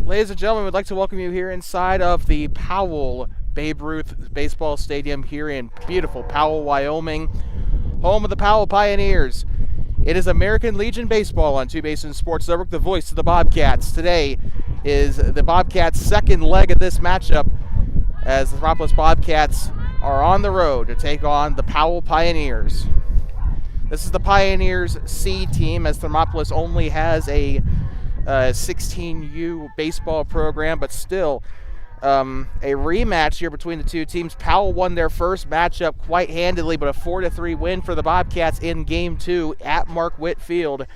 Ladies and gentlemen, we'd like to welcome you here inside of the Powell Babe Ruth Baseball Stadium here in beautiful Powell, Wyoming, home of the Powell Pioneers. It is American Legion Baseball on Two Basin Sports Network, the voice of the Bobcats. Today is the Bobcats' second leg of this matchup as the Thermopolis Bobcats are on the road to take on the Powell Pioneers. This is the Pioneers C team, as Thermopolis only has a 16U baseball program, but still a rematch here between the two teams. Powell won their first matchup quite handily, but a 4-3 win for the Bobcats in Game 2 at Mark Witt Field.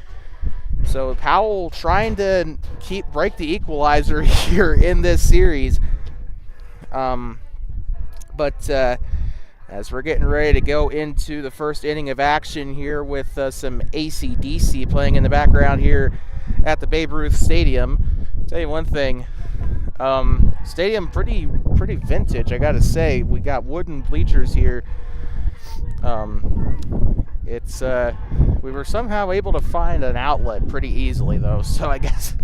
So Powell trying to break the equalizer here in this series. As we're getting ready to go into the first inning of action here with some AC/DC playing in the background here at the Babe Ruth Stadium. Tell you one thing, stadium pretty vintage, I gotta say. We got wooden bleachers here. We were somehow able to find an outlet pretty easily though, so I guess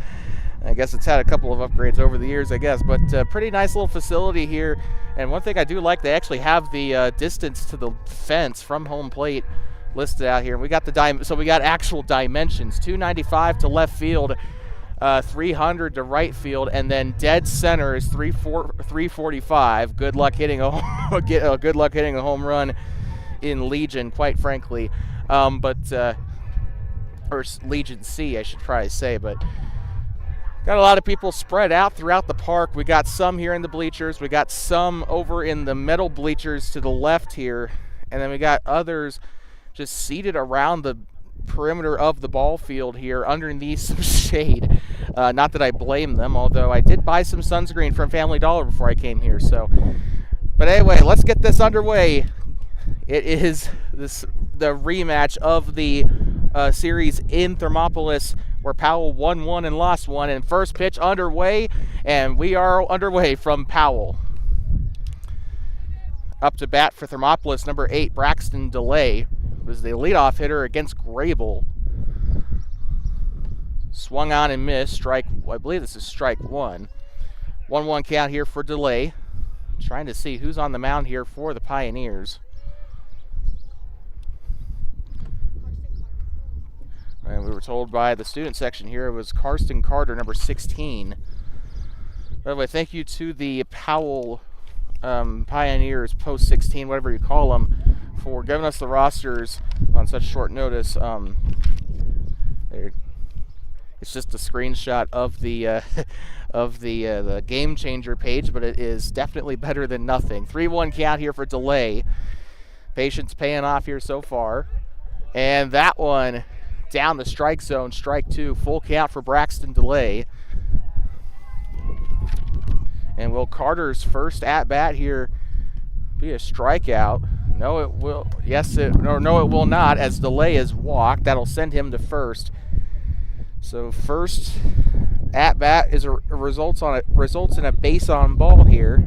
it's had a couple of upgrades over the years, I guess, but pretty nice little facility here. And one thing I do like, they actually have the distance to the fence from home plate listed out here. We got so we got actual dimensions: 295 to left field, 300 to right field, and then dead center is 345. Good luck hitting a home run in Legion, quite frankly, or Legion C, I should probably say, but. Got a lot of people spread out throughout the park. We got some here in the bleachers. We got some over in the metal bleachers to the left here. And then we got others just seated around the perimeter of the ball field here underneath some shade. Not that I blame them, although I did buy some sunscreen from Family Dollar before I came here. But anyway, let's get this underway. It is the rematch of the series in Thermopolis, where Powell won one and lost one, and first pitch underway, and we are underway from Powell. Up to bat for Thermopolis, number 8, Braxton DeLay, was the leadoff hitter against Grable. Swung on and missed, I believe this is strike one. 1-1 count here for DeLay. Trying to see who's on the mound here for the Pioneers. And we were told by the student section here it was Karsten Carter, number 16. By the way, thank you to the Powell Pioneers, post 16, whatever you call them, for giving us the rosters on such short notice. It's just a screenshot of the the Game Changer page, but it is definitely better than nothing. 3-1 count here for DeLay. Patience paying off here so far, and that one down the strike zone, strike two, full count for Braxton DeLay. And will Carter's first at bat here be a strikeout? No, it will. Yes, no, it will not, as DeLay is walked. That'll send him to first. So first at bat is results in a base on ball here.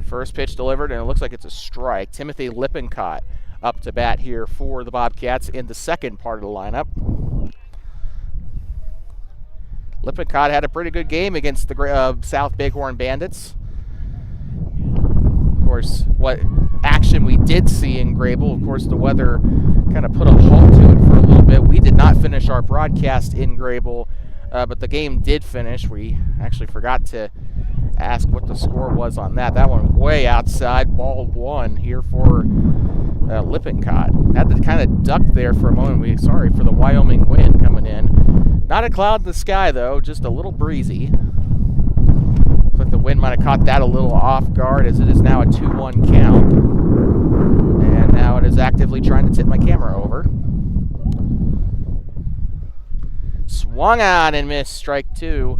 First pitch delivered, and it looks like it's a strike. Timothy Lippincott up to bat here for the Bobcats in the second part of the lineup. Lippincott had a pretty good game against the South Bighorn Bandits. Of course, what action we did see in Grable, of course, the weather kind of put a halt to it for a little bit. We did not finish our broadcast in Grable, but the game did finish. We actually forgot to ask what the score was on that. That one way outside, ball one here for Lippincott. Had to kind of duck there for a moment. Sorry for the Wyoming wind coming in. Not a cloud in the sky though, just a little breezy. Looks like the wind might have caught that a little off guard, as it is now a 2-1 count. And now it is actively trying to tip my camera over. Swung on and missed, strike two.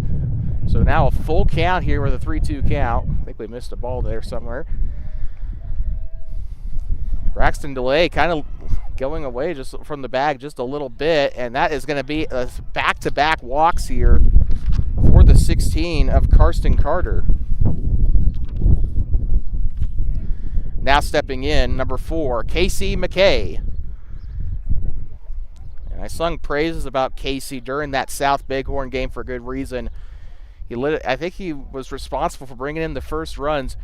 So now a full count here with a 3-2 count. I think we missed a ball there somewhere. Braxton DeLay kind of going away just from the bag just a little bit, and that is going to be a back-to-back walks here for the 16 of Karsten Carter. Now stepping in, number 4, Casey McKay. And I sung praises about Casey during that South Bighorn game for good reason. I think he was responsible for bringing in the first runs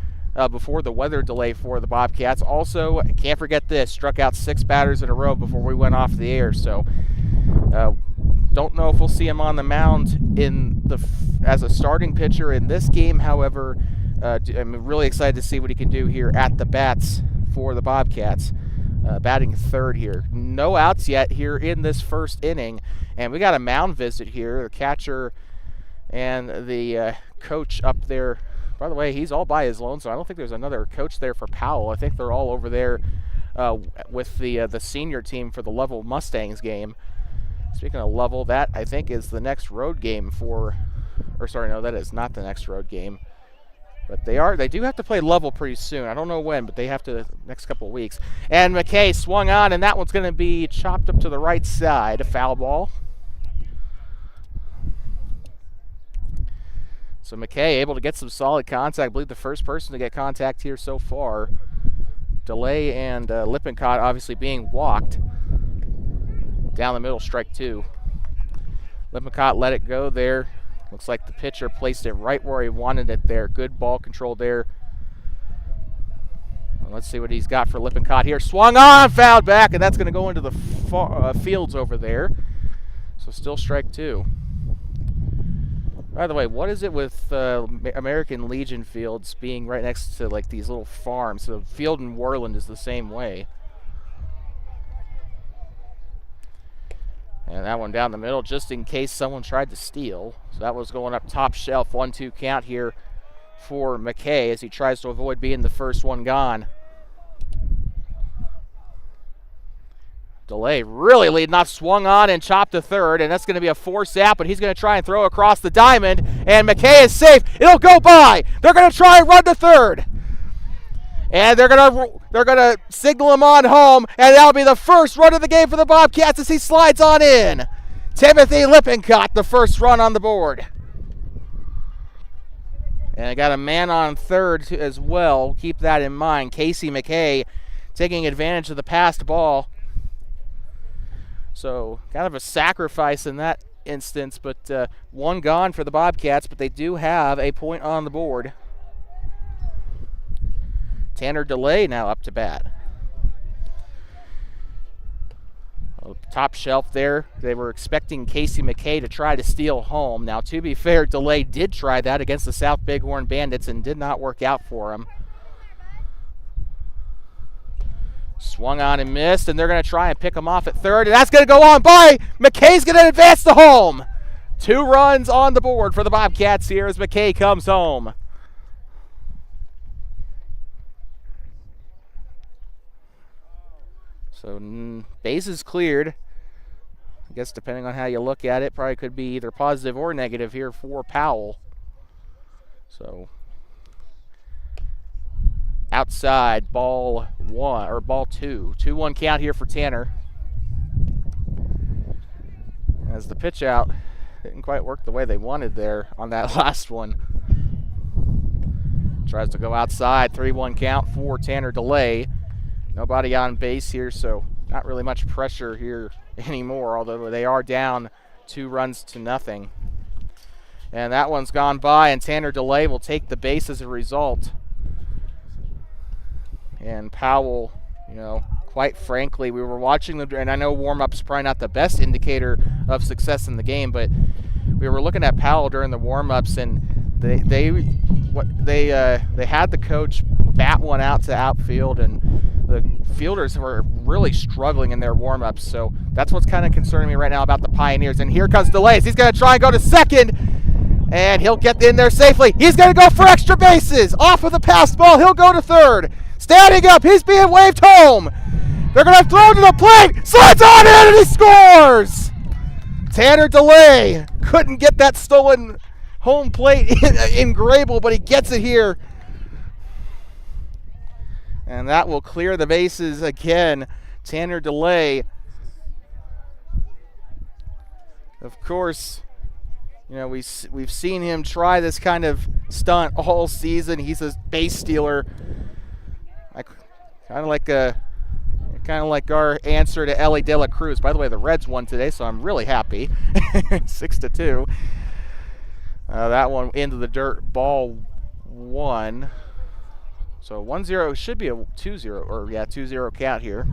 before the weather delay for the Bobcats. Also, can't forget this, struck out 6 batters in a row before we went off the air. So, don't know if we'll see him on the mound as a starting pitcher in this game. However, I'm really excited to see what he can do here at the bats for the Bobcats. Batting third here. No outs yet here in this first inning. And we got a mound visit here. The catcher and the coach up there. By the way, he's all by his own, so I don't think there's another coach there for Powell. I think they're all over there with the senior team for the Lovell Mustangs game. Speaking of Lovell, that I think is the next road game that is not the next road game. But they do have to play Lovell pretty soon. I don't know when, but they have to next couple of weeks. And McKay swung on, and that one's going to be chopped up to the right side. A foul ball. So McKay able to get some solid contact. I believe the first person to get contact here so far. DeLay and Lippincott obviously being walked. Down the middle, strike 2. Lippincott let it go there. Looks like the pitcher placed it right where he wanted it there. Good ball control there. Well, let's see what he's got for Lippincott here. Swung on, fouled back, and that's going to go into the fields over there. So still strike 2. By the way, what is it with American Legion fields being right next to like these little farms? So the field in Worland is the same way. And that one down the middle just in case someone tried to steal. So that was going up top shelf. 1-2 count here for McKay as he tries to avoid being the first one gone. DeLay really leading off, swung on and chopped to third, and that's going to be a force out, but he's going to try and throw across the diamond, and McKay is safe. It'll go by. They're going to try and run to third. And they're gonna signal him on home, and that'll be the first run of the game for the Bobcats as he slides on in. Timothy Lippincott, the first run on the board. And I got a man on third as well. Keep that in mind. Casey McKay taking advantage of the passed ball. So kind of a sacrifice in that instance, but one gone for the Bobcats, but they do have a point on the board. Tanner DeLay now up to bat. Top shelf there. They were expecting Casey McKay to try to steal home. Now, to be fair, DeLay did try that against the South Bighorn Bandits and did not work out for him. Swung on and missed, and they're going to try and pick him off at third, and that's going to go on by. McKay's going to advance to home. 2 runs on the board for the Bobcats here as McKay comes home. So bases cleared. I guess depending on how you look at it, probably could be either positive or negative here for Powell. So outside, ball 1 or ball 2. 2-1 count here for Tanner. As the pitch out didn't quite work the way they wanted there on that last one. Tries to go outside. 3-1 count for Tanner DeLay. Nobody on base here, so not really much pressure here anymore, although they are down 2 runs to nothing. And that one's gone by, and Tanner DeLay will take the base as a result. And Powell, quite frankly, we were watching them, and I know warm-up's probably not the best indicator of success in the game, but we were looking at Powell during the warm-ups, and they had the coach bat one out to outfield, and the fielders were really struggling in their warm-ups. So that's what's kind of concerning me right now about the Pioneers. And here comes DeLay. He's going to try and go to second, and he'll get in there safely. He's going to go for extra bases. Off of the passed ball, he'll go to third. Standing up, he's being waved home. They're going to throw to the plate. Slides on in, and he scores. Tanner DeLay couldn't get that stolen home plate in Grable, but he gets it here. And that will clear the bases again. Tanner DeLay. Of course, we've seen him try this kind of stunt all season. He's a base stealer. Kind of like our answer to Ellie De La Cruz. By the way, the Reds won today, so I'm really happy. 6-2. That one into the dirt. Ball 1. So 1-0 should be a 2-0, or 2-0 count here.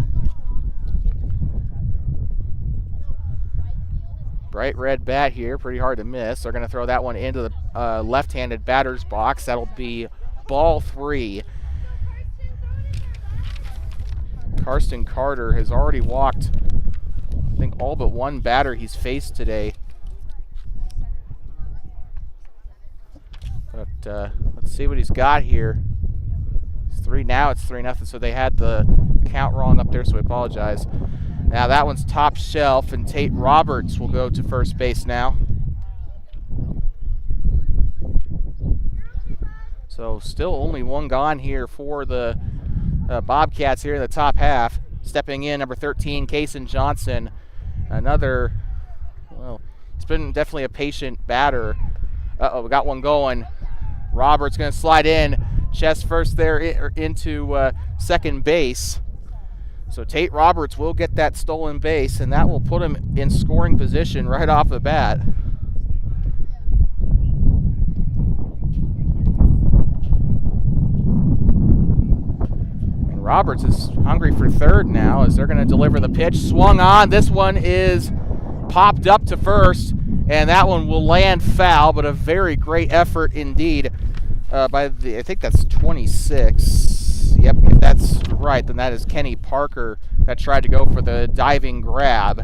Bright red bat here, pretty hard to miss. They're going to throw that one into the left-handed batter's box. That'll be ball 3. Karsten Carter has already walked, I think, all but one batter he's faced today. But let's see what he's got here. It's 3 now. It's 3-0. So they had the count wrong up there, so I apologize. Now that one's top shelf, and Tate Roberts will go to first base now. So still only one gone here for the Bobcats here in the top half. Stepping in, number 13, Kason Johnson. Another, well, it's been definitely a patient batter. Uh-oh, we got one going. Roberts going to slide in. Chest first there into second base. So Tate Roberts will get that stolen base, and that will put him in scoring position right off the bat. And Roberts is hungry for third now as they're going to deliver the pitch. Swung on. This one is popped up to first, and that one will land foul, but a very great effort indeed by I think that's 26. Yep, if that's right, then that is Kenny Parker that tried to go for the diving grab.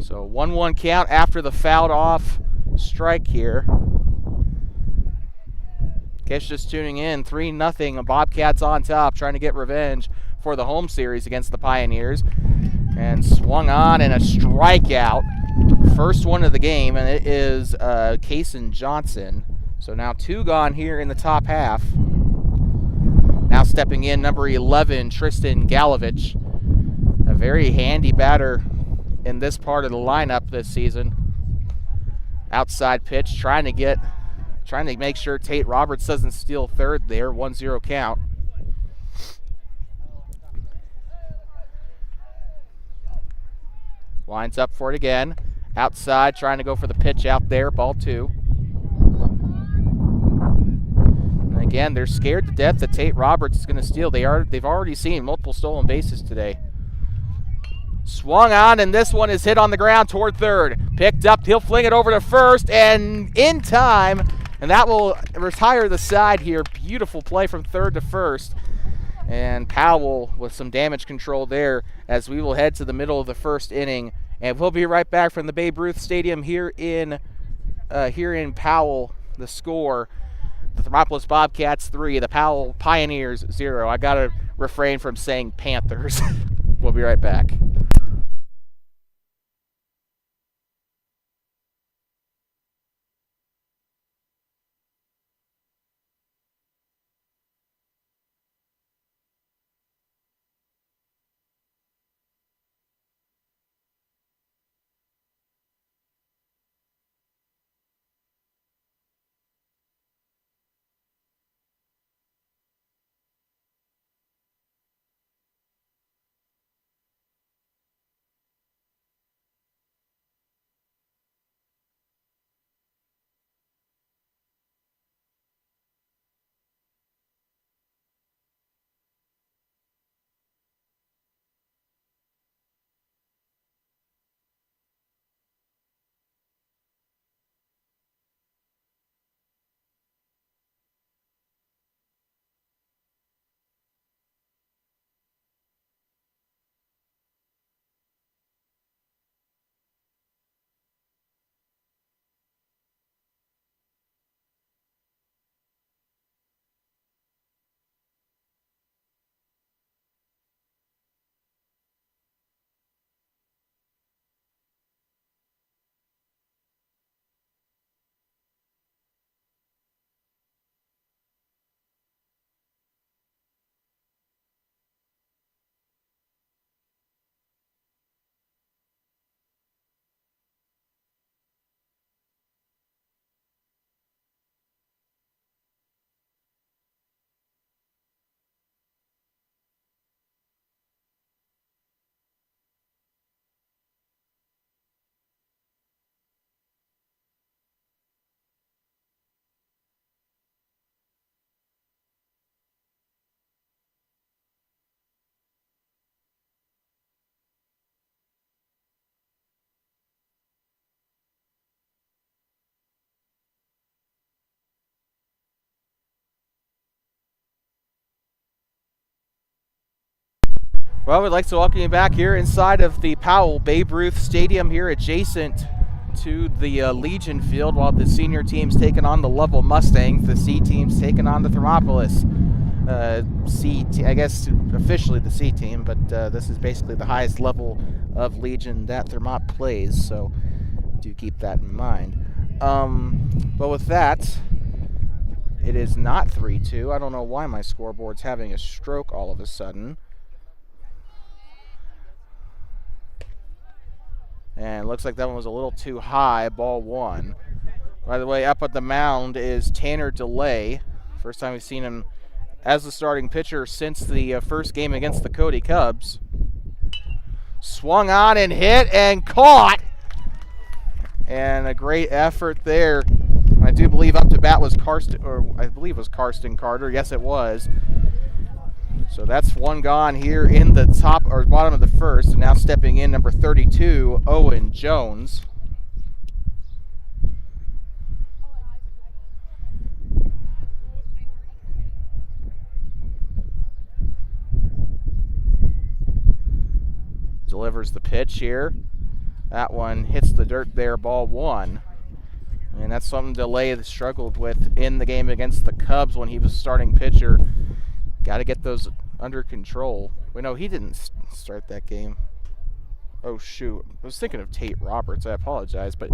So 1-1 count after the fouled off strike here. In case you're just tuning in, 3-0, Bobcats on top, trying to get revenge for the home series against the Pioneers. And swung on and a strikeout. First one of the game, and it is Kason Johnson. So now 2 gone here in the top half. Now stepping in, number 11, Tristan Galovich. A very handy batter in this part of the lineup this season. Outside pitch, trying to make sure Tate Roberts doesn't steal third there. 1-0 count. Lines up for it again. Outside, trying to go for the pitch out there. Ball 2. And again, they're scared to death that Tate Roberts is going to steal. They've already seen multiple stolen bases today. Swung on, and this one is hit on the ground toward third. Picked up, he'll fling it over to first, and in time, and that will retire the side here. Beautiful play from third to first. And Powell with some damage control there as we will head to the middle of the first inning. And we'll be right back from the Babe Ruth Stadium here in Powell. The score, the Thermopolis Bobcats 3, the Powell Pioneers 0. I got to refrain from saying Panthers. We'll be right back. Well, we'd like to welcome you back here inside of the Powell Babe Ruth Stadium here adjacent to the Legion Field while the senior team's taking on the Lovell Mustangs. The C team's taking on the Thermopolis. I guess officially the C team, but this is basically the highest level of Legion that Thermop plays, so do keep that in mind. But with that, it is not 3-2. I don't know why my scoreboard's having a stroke all of a sudden. And it looks like that one was a little too high, ball one. By the way, up at the mound is Tanner DeLay. First time we've seen him as the starting pitcher since the first game against the Cody Cubs. Swung on and hit and caught. And a great effort there. I do believe up to bat was Karsten Carter. Yes, it was. So that's one gone here in the top or bottom of the first. And now stepping in, number 32, Owen Jones. Delivers the pitch here. That one hits the dirt there, ball one. And that's something DeLay struggled with in the game against the Cubs when he was starting pitcher. Got to get those under control. Wait, no, he didn't start that game. Oh, shoot. I was thinking of Tate Roberts. I apologize. But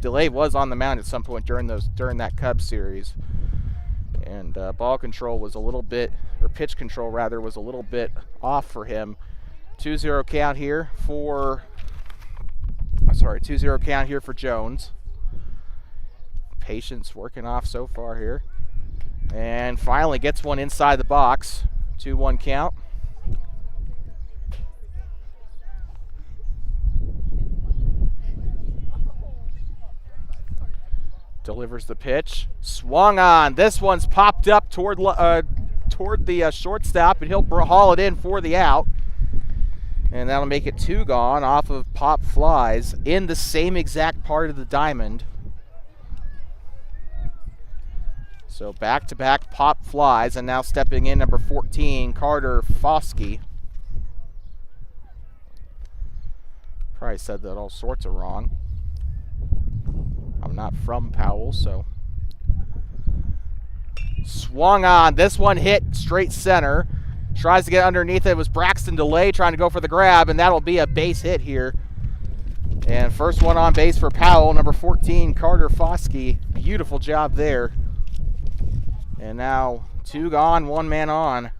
DeLay was on the mound at some point during that Cubs series. And ball control was a little bit, or pitch control rather, was a little bit off for him. 2-0 count here for, 2-0 count here for Jones. Patience working off so far here. And finally gets one inside the box. 2-1 count. Delivers the pitch. Swung on. This one's popped up toward the shortstop, and he'll haul it in for the out. And that'll make it two gone off of pop flies in the same exact part of the diamond. So back-to-back pop flies, and now stepping in number 14, Carter Foskey. Probably said that all sorts of wrong. I'm not from Powell, so. Swung on. This one hit straight center. Tries to get underneath it. It was Braxton DeLay trying to go for the grab, and that'll be a base hit here. And first one on base for Powell, number 14, Carter Foskey. Beautiful job there. And now two gone, one man on.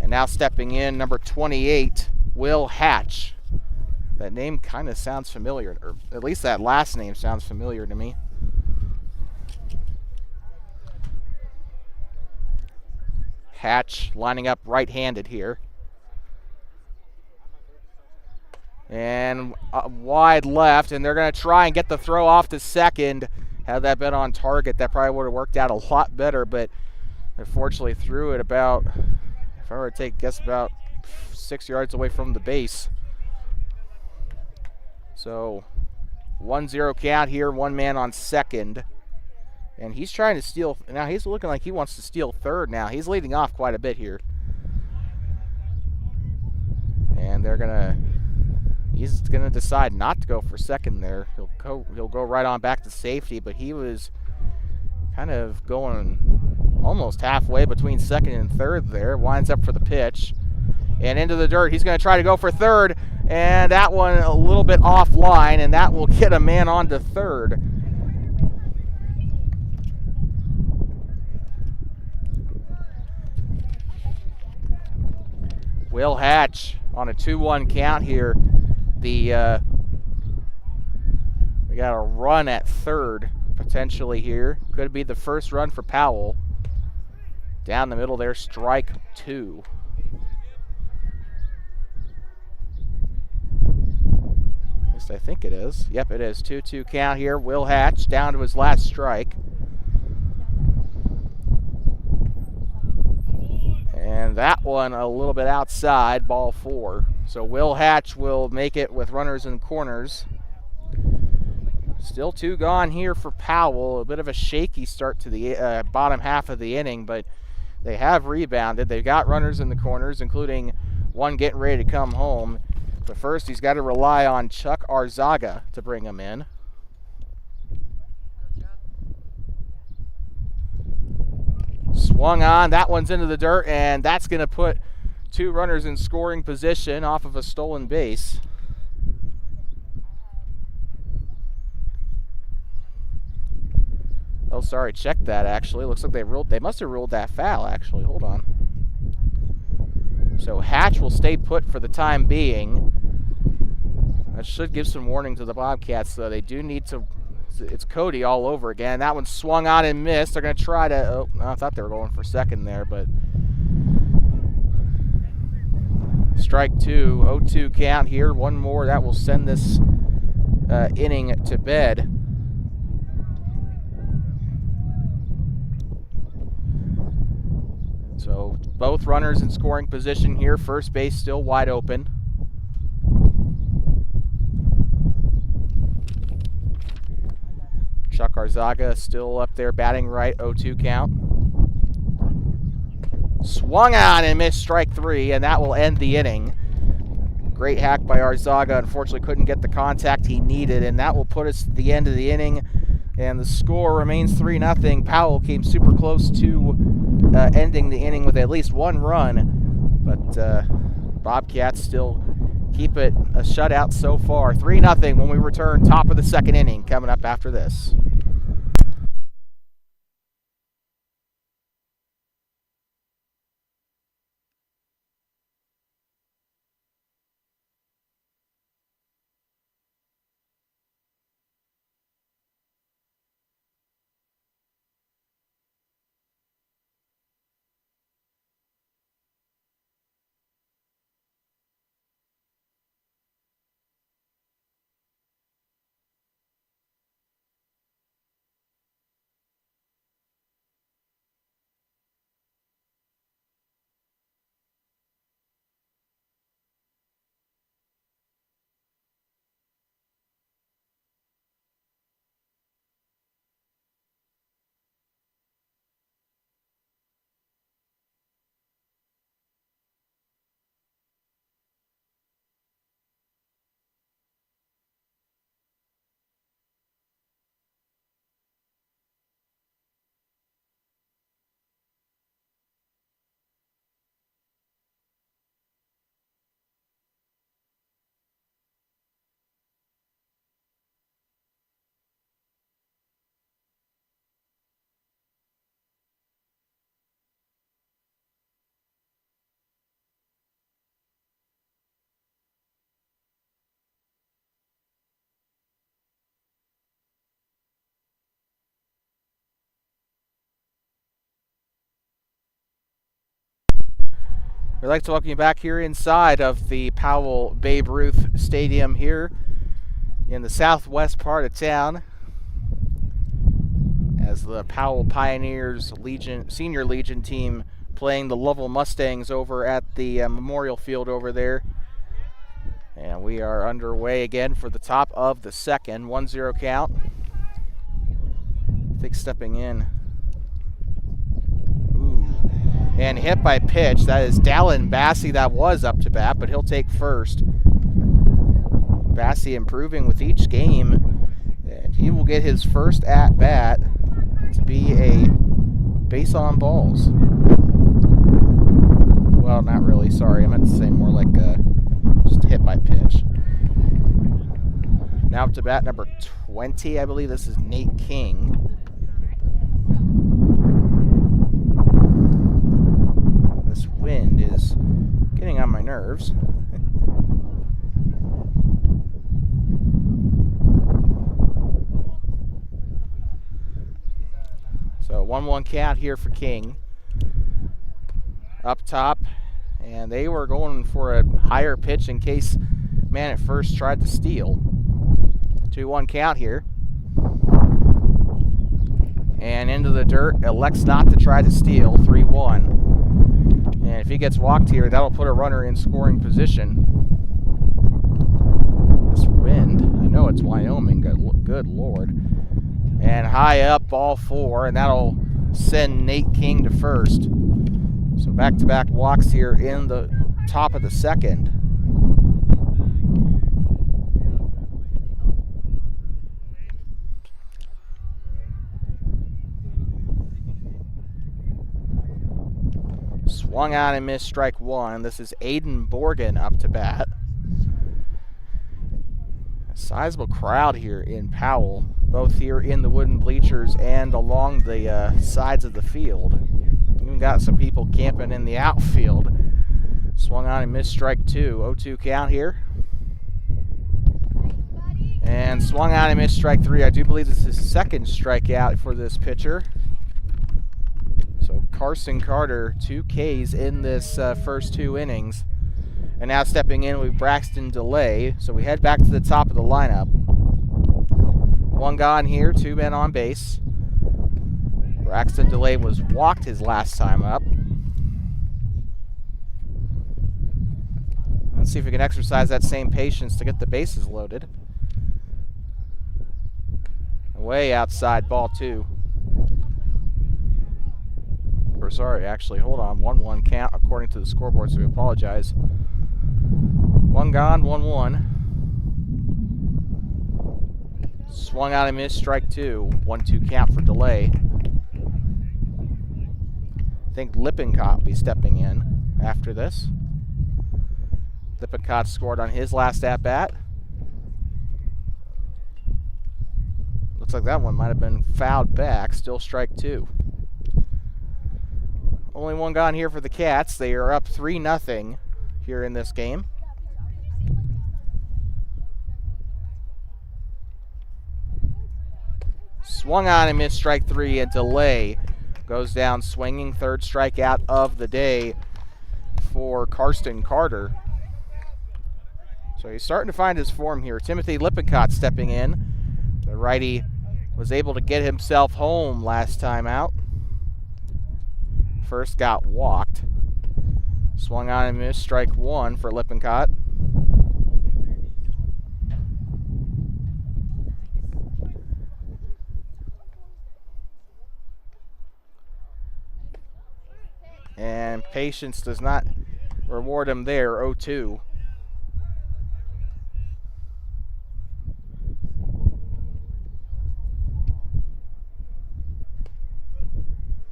And now stepping in, number 28, Will Hatch. That name kind of sounds familiar, or at least that last name sounds familiar to me. Hatch lining up right-handed here. And wide left, and they're going to try and get the throw off to second. Had that been on target, that probably would have worked out a lot better, but unfortunately threw it about, if I were to take a guess, about 6 yards away from the base. So 1-0 count here, one man on second. And he's trying to steal, now he's looking like he wants to steal third now. He's leading off quite a bit here. And he's gonna decide not to go for second there. He'll go right on back to safety, but he was kind of going almost halfway between second and third there. Winds up for the pitch. And into the dirt. He's gonna try to go for third. And that one a little bit offline, and that will get a man on to third. Will Hatch on a 2-1 count here. We got a run at third potentially here. Could be the first run for Powell. Down the middle there, strike two. At least I think it is. Yep, it is. 2-2 count here. Will Hatch down to his last strike. And that one a little bit outside, ball four. So Will Hatch will make it with runners in corners. Still two gone here for Powell. A bit of a shaky start to the bottom half of the inning, but They have rebounded. They've got runners in the corners, including one getting ready to come home. But first, he's got to rely on Chuck Arzaga to bring him in. Swung on. That one's into the dirt, and that's going to put two runners in scoring position off of a stolen base. Oh, sorry, check that, actually. Looks like they must have ruled that foul, actually. Hold on. So Hatch will stay put for the time being. That should give some warning to the Bobcats, though. They do need to... It's Cody all over again. That one swung on and missed. They're going to try to... Oh, I thought they were going for second there, but... Strike two. 0-2 count here. One more. That will send this inning to bed. So both runners in scoring position here. First base still wide open. Chuck Arzaga still up there batting right. 0-2 count. Swung on and missed strike three, and that will end the inning. Great hack by Arzaga. Unfortunately couldn't get the contact he needed, and that will put us at the end of the inning. And the score remains 3-0. Powell came super close to ending the inning with at least one run, but Bobcats still keep it a shutout so far. 3-0 when we return. Top of the second inning coming up after this. We'd like to welcome you back here inside of the Powell Babe Ruth Stadium here in the southwest part of town, as the Powell Pioneers Senior Legion team playing the Lovell Mustangs over at the Memorial Field over there. And we are underway again for the top of the second. 1-0 count. I think stepping in. And hit by pitch. That is Dallin Bassey. That was up to bat, but he'll take first. Bassey improving with each game, and he will get his first at bat to be a base on balls. Well, not really. Sorry, I meant to say more like just hit by pitch. Now up to bat number 20, I believe this is Nate King. This wind is getting on my nerves. So 1-1 count here for King. Up top, and they were going for a higher pitch in case man at first tried to steal. 2-1 count here. And into the dirt, elects not to try to steal. 3-1. And if he gets walked here, that'll put a runner in scoring position. This wind, I know it's Wyoming, good Lord. And high up, ball 4, and that'll send Nate King to first. So back-to-back walks here in the top of the second. Swung on and missed, strike one. This is Aiden Borgen up to bat. A sizable crowd here in Powell, both here in the wooden bleachers and along the sides of the field. Even got some people camping in the outfield. Swung on and missed, strike two. 0-2 count here. And swung on and missed, strike three. I do believe this is his second strikeout for this pitcher. So Carson Carter, 2 Ks in this first 2 innings. And now stepping in with Braxton DeLay. So we head back to the top of the lineup. 1 gone here, 2 men on base. Braxton DeLay was walked his last time up. Let's see if we can exercise that same patience to get the bases loaded. Way outside, ball 2. Or sorry, actually, hold on. 1-1 count according to the scoreboard, so we apologize. 1 gone, 1-1. Swung out and missed, strike 2. 1-2 count for DeLay. I think Lippincott will be stepping in after this. Lippincott scored on his last at-bat. Looks like that one might have been fouled back. Still strike 2. Only 1 gone here for the Cats. They are up 3-0 here in this game. Swung on and missed, strike 3, and DeLay goes down swinging. 3rd strikeout of the day for Carson Carter. So he's starting to find his form here. Timothy Lippincott stepping in. The righty was able to get himself home last time out. First got walked. Swung on and missed, strike 1 for Lippincott. And patience does not reward him there, 0-2.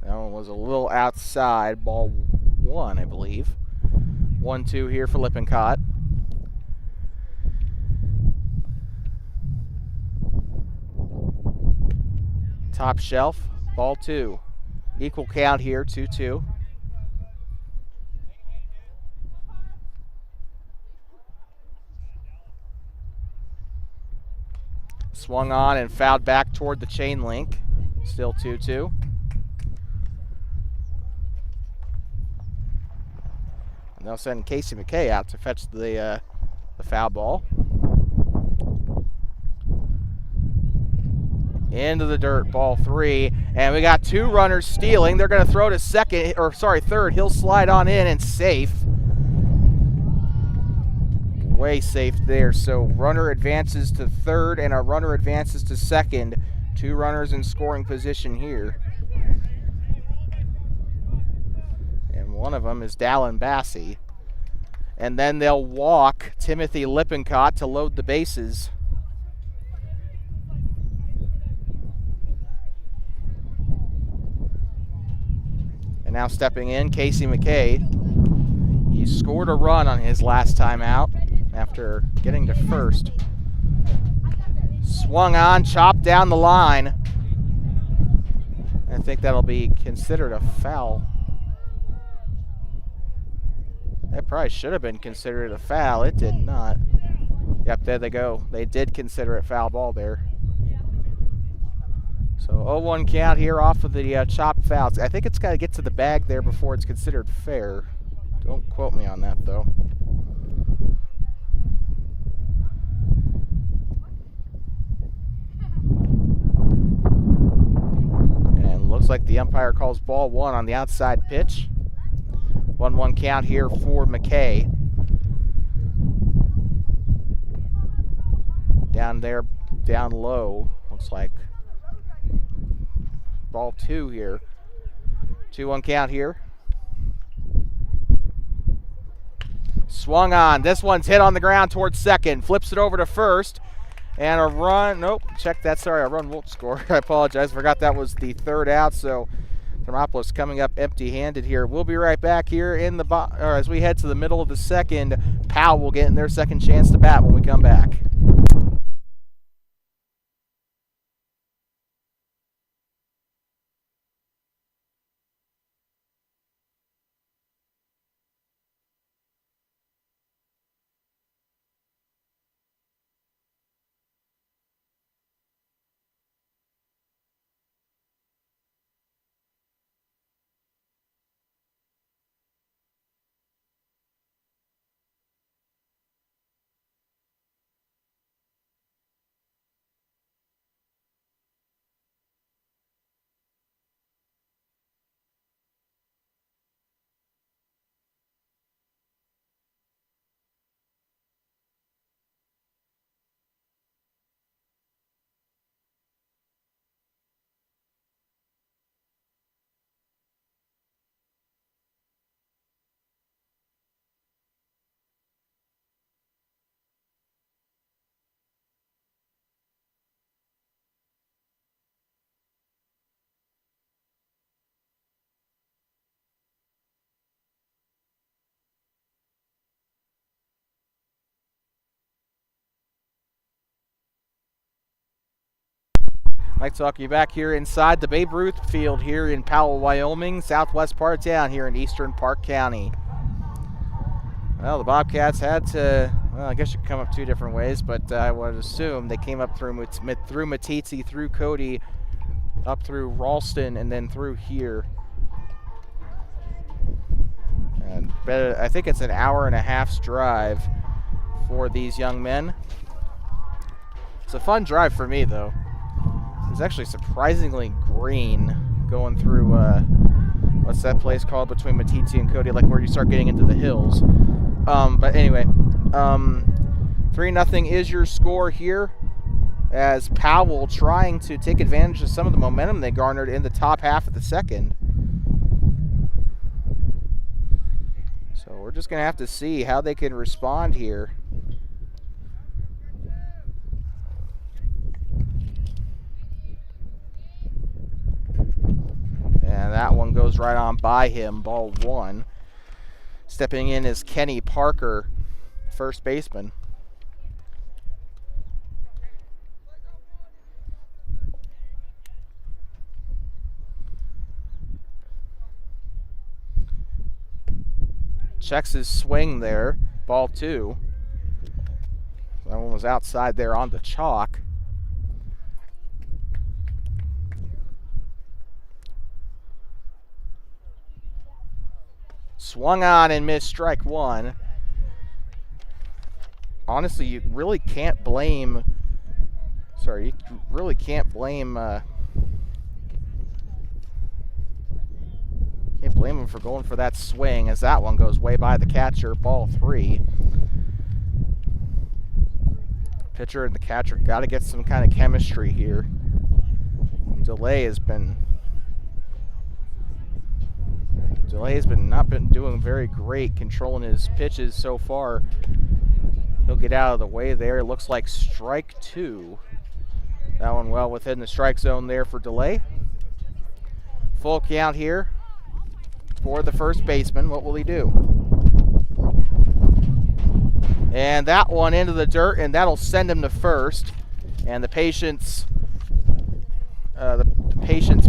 That one was a little outside, ball 1, I believe. 1-2 here for Lippincott. Top shelf, ball 2. Equal count here, 2-2. Swung on and fouled back toward the chain link. Still 2-2. And they'll send Casey McKay out to fetch the foul ball. Into the dirt, ball 3. And we got 2 runners stealing. They're going to throw to third. He'll slide on in and safe. Way safe there. So runner advances to third and a runner advances to second. 2 runners in scoring position here. And one of them is Dallin Bassey. And then they'll walk Timothy Lippincott to load the bases. And now stepping in, Casey McKay. He scored a run on his last time out after getting to first. Swung on, chopped down the line. I think that'll be considered a foul. That probably should have been considered a foul. It did not. Yep, there they go. They did consider it foul ball there. So 0-1 count here off of the chopped fouls. I think it's got to get to the bag there before it's considered fair. Don't quote me on that, though. And looks like the umpire calls ball 1 on the outside pitch. 1-1 count here for McKay. Down there, down low, looks like. Ball 2 here. 2-1 count here. Swung on. This one's hit on the ground towards second. Flips it over to first. And a run. Nope. Check that. Sorry, a run won't score. I apologize. Forgot that was the third out. So Thermopolis coming up empty-handed here. We'll be right back here in the as we head to the middle of the second. Powell will get in their second chance to bat when we come back. I'd like to talk you back here inside the Babe Ruth field here in Powell, Wyoming, southwest part of town here in eastern Park County. Well, the Bobcats had to, well, I guess you could come up two different ways, but I would assume they came up through Matitsi, through Cody, up through Ralston, and then through here. And I think it's an hour and a half's drive for these young men. It's a fun drive for me, though. It's actually surprisingly green going through, what's that place called between Matitsi and Cody, like where you start getting into the hills. But anyway, 3-0 is your score here, as Powell trying to take advantage of some of the momentum they garnered in the top half of the second. So we're just going to have to see how they can respond here. And that one goes right on by him, ball one. Stepping in is Kenny Parker, first baseman. Checks his swing there, ball two. That one was outside there on the chalk. Swung on and missed, strike one. Honestly, you really can't blame. You really can't blame. Can't blame him for going for that swing, as that one goes way by the catcher. Ball three. Pitcher and the catcher got to get some kind of chemistry here. Delay has not been doing very great controlling his pitches so far. He'll get out of the way there. It looks like strike two. That one well within the strike zone there for Delay. Full count here for the first baseman. What will he do? And that one into the dirt, and that'll send him to first. And the patience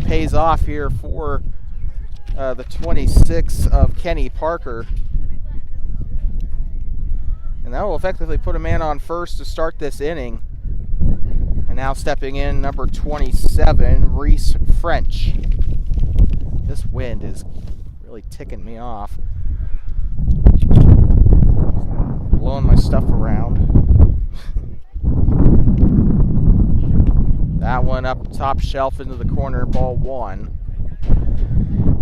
pays off here for the 26 of Kenny Parker. And that will effectively put a man on first to start this inning. And now stepping in, number 27, Reese French. This wind is really ticking me off. Blowing my stuff around. That one up top shelf into the corner, ball one.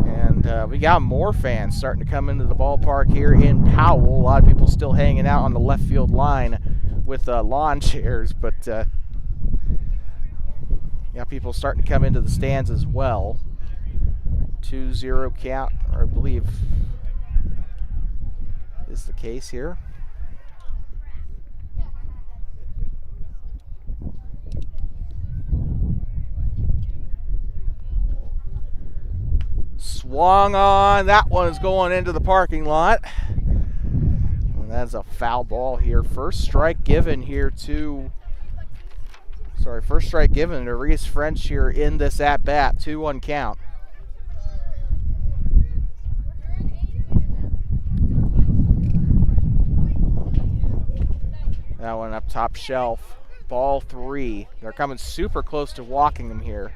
And we got more fans starting to come into the ballpark here in Powell. A lot of people still hanging out on the left field line with lawn chairs, but got people starting to come into the stands as well. 2-0 count, or I believe is the case here. Swung on. That one is going into the parking lot. And that's a foul ball here. First strike given here to Reese French here in this at-bat. 2-1 count. That one up top shelf. Ball 3. They're coming super close to walking him here.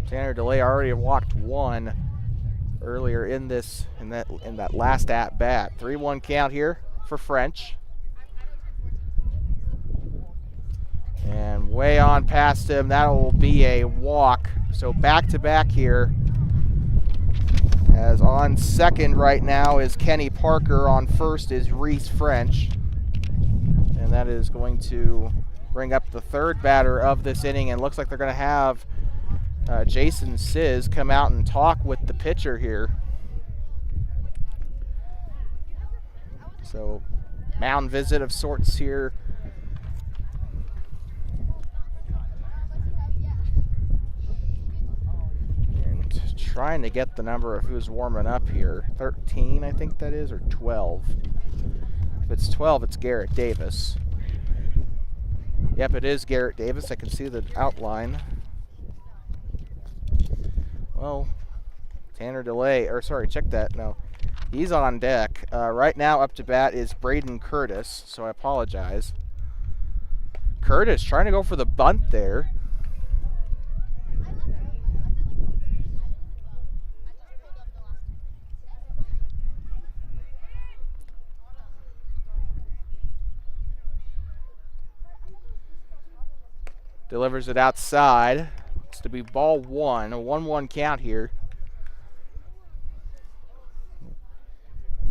Tanner DeLay already walked 1 earlier in that last at bat. 3-1 count here for French. And way on past him. That will be a walk. So back to back here. As on second right now is Kenny Parker. On first is Reese French. And that is going to bring up the third batter of this inning. And looks like they're going to have Jason Sizz come out and talk with the pitcher here. So mound visit of sorts here. And trying to get the number of who's warming up here. 13, I think that is, or 12. If it's 12, it's Garrett Davis. Yep, it is Garrett Davis. I can see the outline. Well, Tanner DeLay, or sorry, check that. No, he's on deck. Right now up to bat is Braden Curtis, so I apologize. Curtis trying to go for the bunt there. Delivers it outside. It's to be ball 1, a 1-1 count here.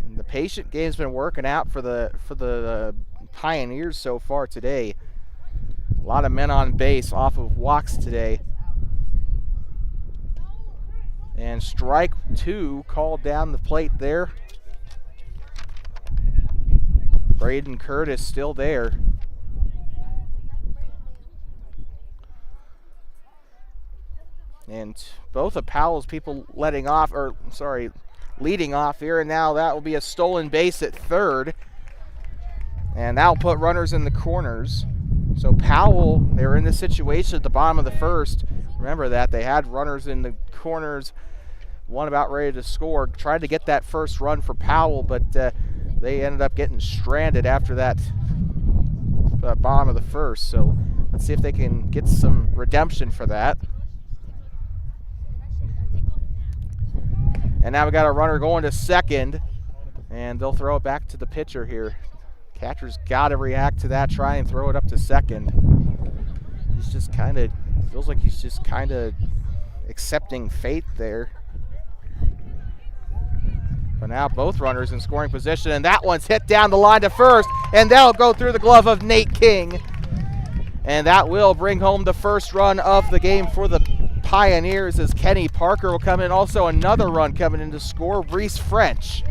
And the patient game's been working out for the Pioneers so far today. A lot of men on base off of walks today. And strike 2 called down the plate there. Braden Curtis still there. And both of Powell's people leading off here, and now that will be a stolen base at third. And that'll put runners in the corners. So Powell, they were in this situation at the bottom of the first. Remember that, they had runners in the corners, one about ready to score. Tried to get that first run for Powell, but they ended up getting stranded after that bottom of the first. So let's see if they can get some redemption for that. And now we got a runner going to second, and they'll throw it back to the pitcher here. Catcher's got to react to that, try and throw it up to second. He's just kind of, feels like he's just kind of accepting fate there. But now both runners in scoring position, and that one's hit down the line to first, and that'll go through the glove of Nate King. And that will bring home the first run of the game for the Pioneers as Kenny Parker will come in. Also another run coming in to score, Reese French.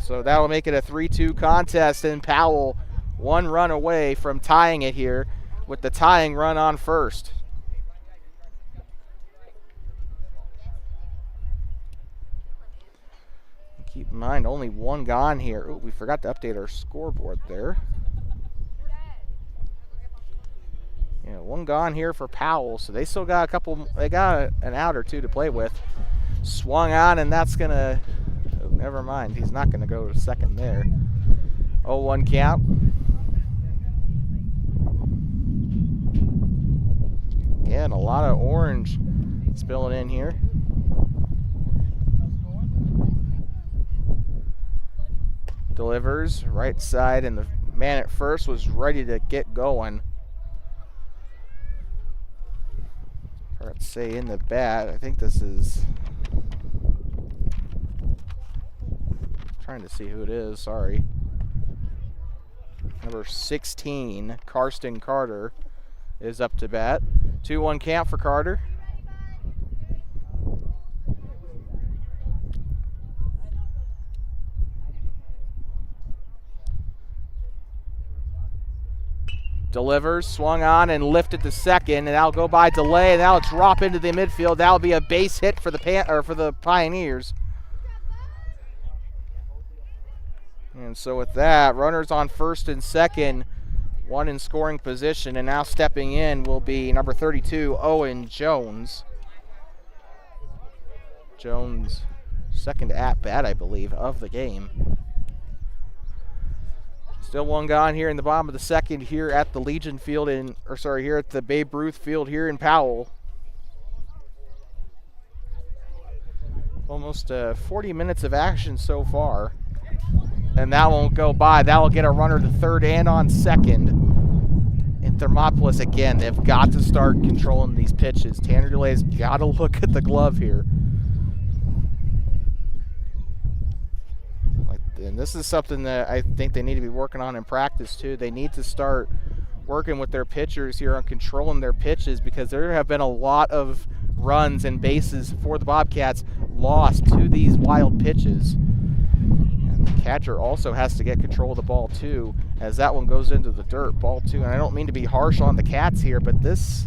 So that'll make it a 3-2 contest, and Powell 1 run away from tying it here with the tying run on first. Keep in mind, only 1 gone here. Ooh, we forgot to update our scoreboard there. Yeah, 1 gone here for Powell, so they still got they got an out or 2 to play with. Swung on, and that's gonna, oh, never mind, he's not gonna go to second there. 0-1 count. Yeah, and a lot of orange spilling in here. Delivers right side, and the man at first was ready to get going. Let's say in the bat, I think this is, trying to see who it is, sorry. Number 16, Karsten Carter, is up to bat. 2-1 count for Carter. Delivers, swung on, and lifted to second, and that'll go by Delay, and that'll drop into the midfield. That'll be a base hit for the Pioneers. And so with that, runners on first and second, one in scoring position, and now stepping in will be number 32, Owen Jones. Jones, second at-bat, I believe, of the game. Still one gone here in the bottom of the second here at the Legion Field here at the Babe Ruth Field here in Powell. Almost 40 minutes of action so far. And that won't go by. That will get a runner to third and on second. And Thermopolis, again, they've got to start controlling these pitches. Tanner DeLay's got to look at the glove here. And this is something that I think they need to be working on in practice too. They need to start working with their pitchers here on controlling their pitches, because there have been a lot of runs and bases for the Bobcats lost to these wild pitches. And the catcher also has to get control of the ball too, as that one goes into the dirt. Ball two, and I don't mean to be harsh on the Cats here, but this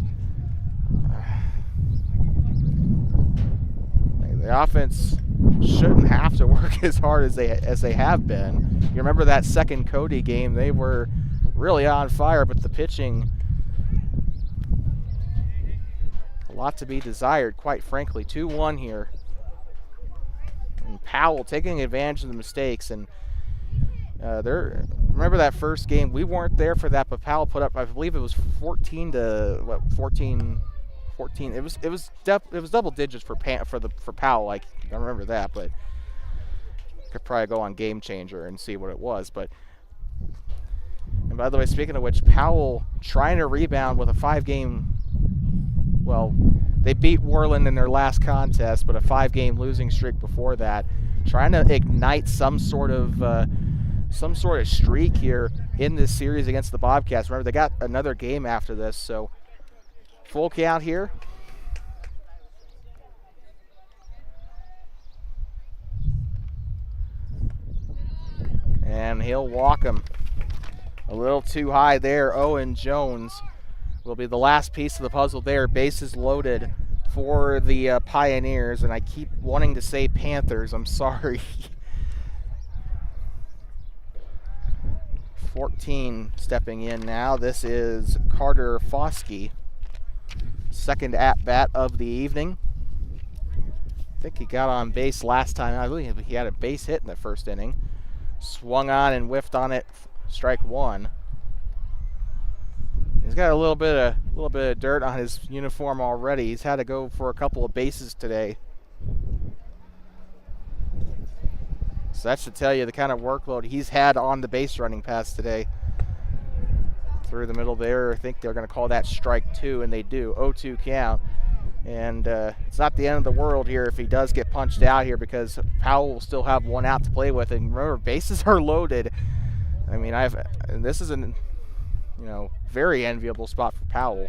the offense shouldn't have to work as hard as they have been. You remember that second Cody game, they were really on fire, but the pitching, a lot to be desired, quite frankly. 2-1 here. And Powell taking advantage of the mistakes, and remember that first game, we weren't there for that, but Powell put up, I believe it was 14. It was double digits for Powell. I remember that, but could probably go on Game Changer and see what it was. But, and by the way, speaking of which, Powell trying to rebound with a 5-game. Well, they beat Worland in their last contest, but a 5-game losing streak before that. Trying to ignite some sort of streak here in this series against the Bobcats. Remember, they got another game after this, so. Full count here. And he'll walk him a little too high there. Owen Jones will be the last piece of the puzzle there. Bases loaded for the Pioneers, and I keep wanting to say Panthers. I'm sorry. 14 stepping in now. This is Carter Foskey. Second at-bat of the evening. I think he got on base last time. I believe he had a base hit in the first inning. Swung on and whiffed on it. Strike one. He's got a little bit of dirt on his uniform already. He's had to go for a couple of bases today. So that should tell you the kind of workload he's had on the base running pass today. Through the middle there, I think they're going to call that strike two, and they do. 0-2 count. And it's not the end of the world here if he does get punched out here, because Powell will still have one out to play with. And remember, bases are loaded. I mean, this is a very enviable spot for Powell.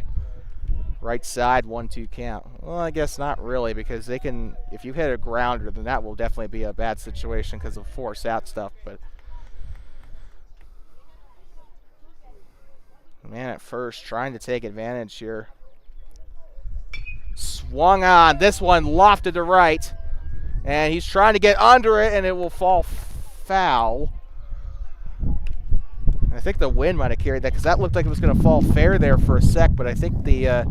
Right side, 1-2 count. Well, I guess not really, because they can, if you hit a grounder, then that will definitely be a bad situation because of force out stuff. But man at first trying to take advantage here. Swung on. This one lofted to right. And he's trying to get under it, and it will fall foul. I think the wind might have carried that, because that looked like it was going to fall fair there for a sec, but I think the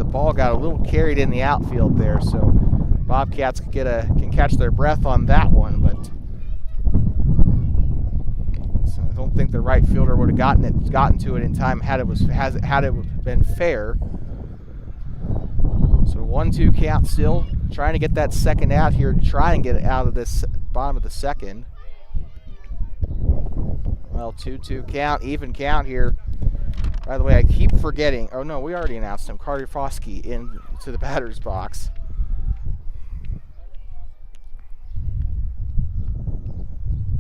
ball got a little carried in the outfield there. So Bobcats can catch their breath on that one, but I don't think the right fielder would have gotten to it in time had it been fair. So 1-2 count still, trying to get that second out here, try and get it out of this bottom of the second. Well, 2-2 count, even count here. By the way, I keep forgetting. Oh no, we already announced him. Carter Foskey into the batter's box.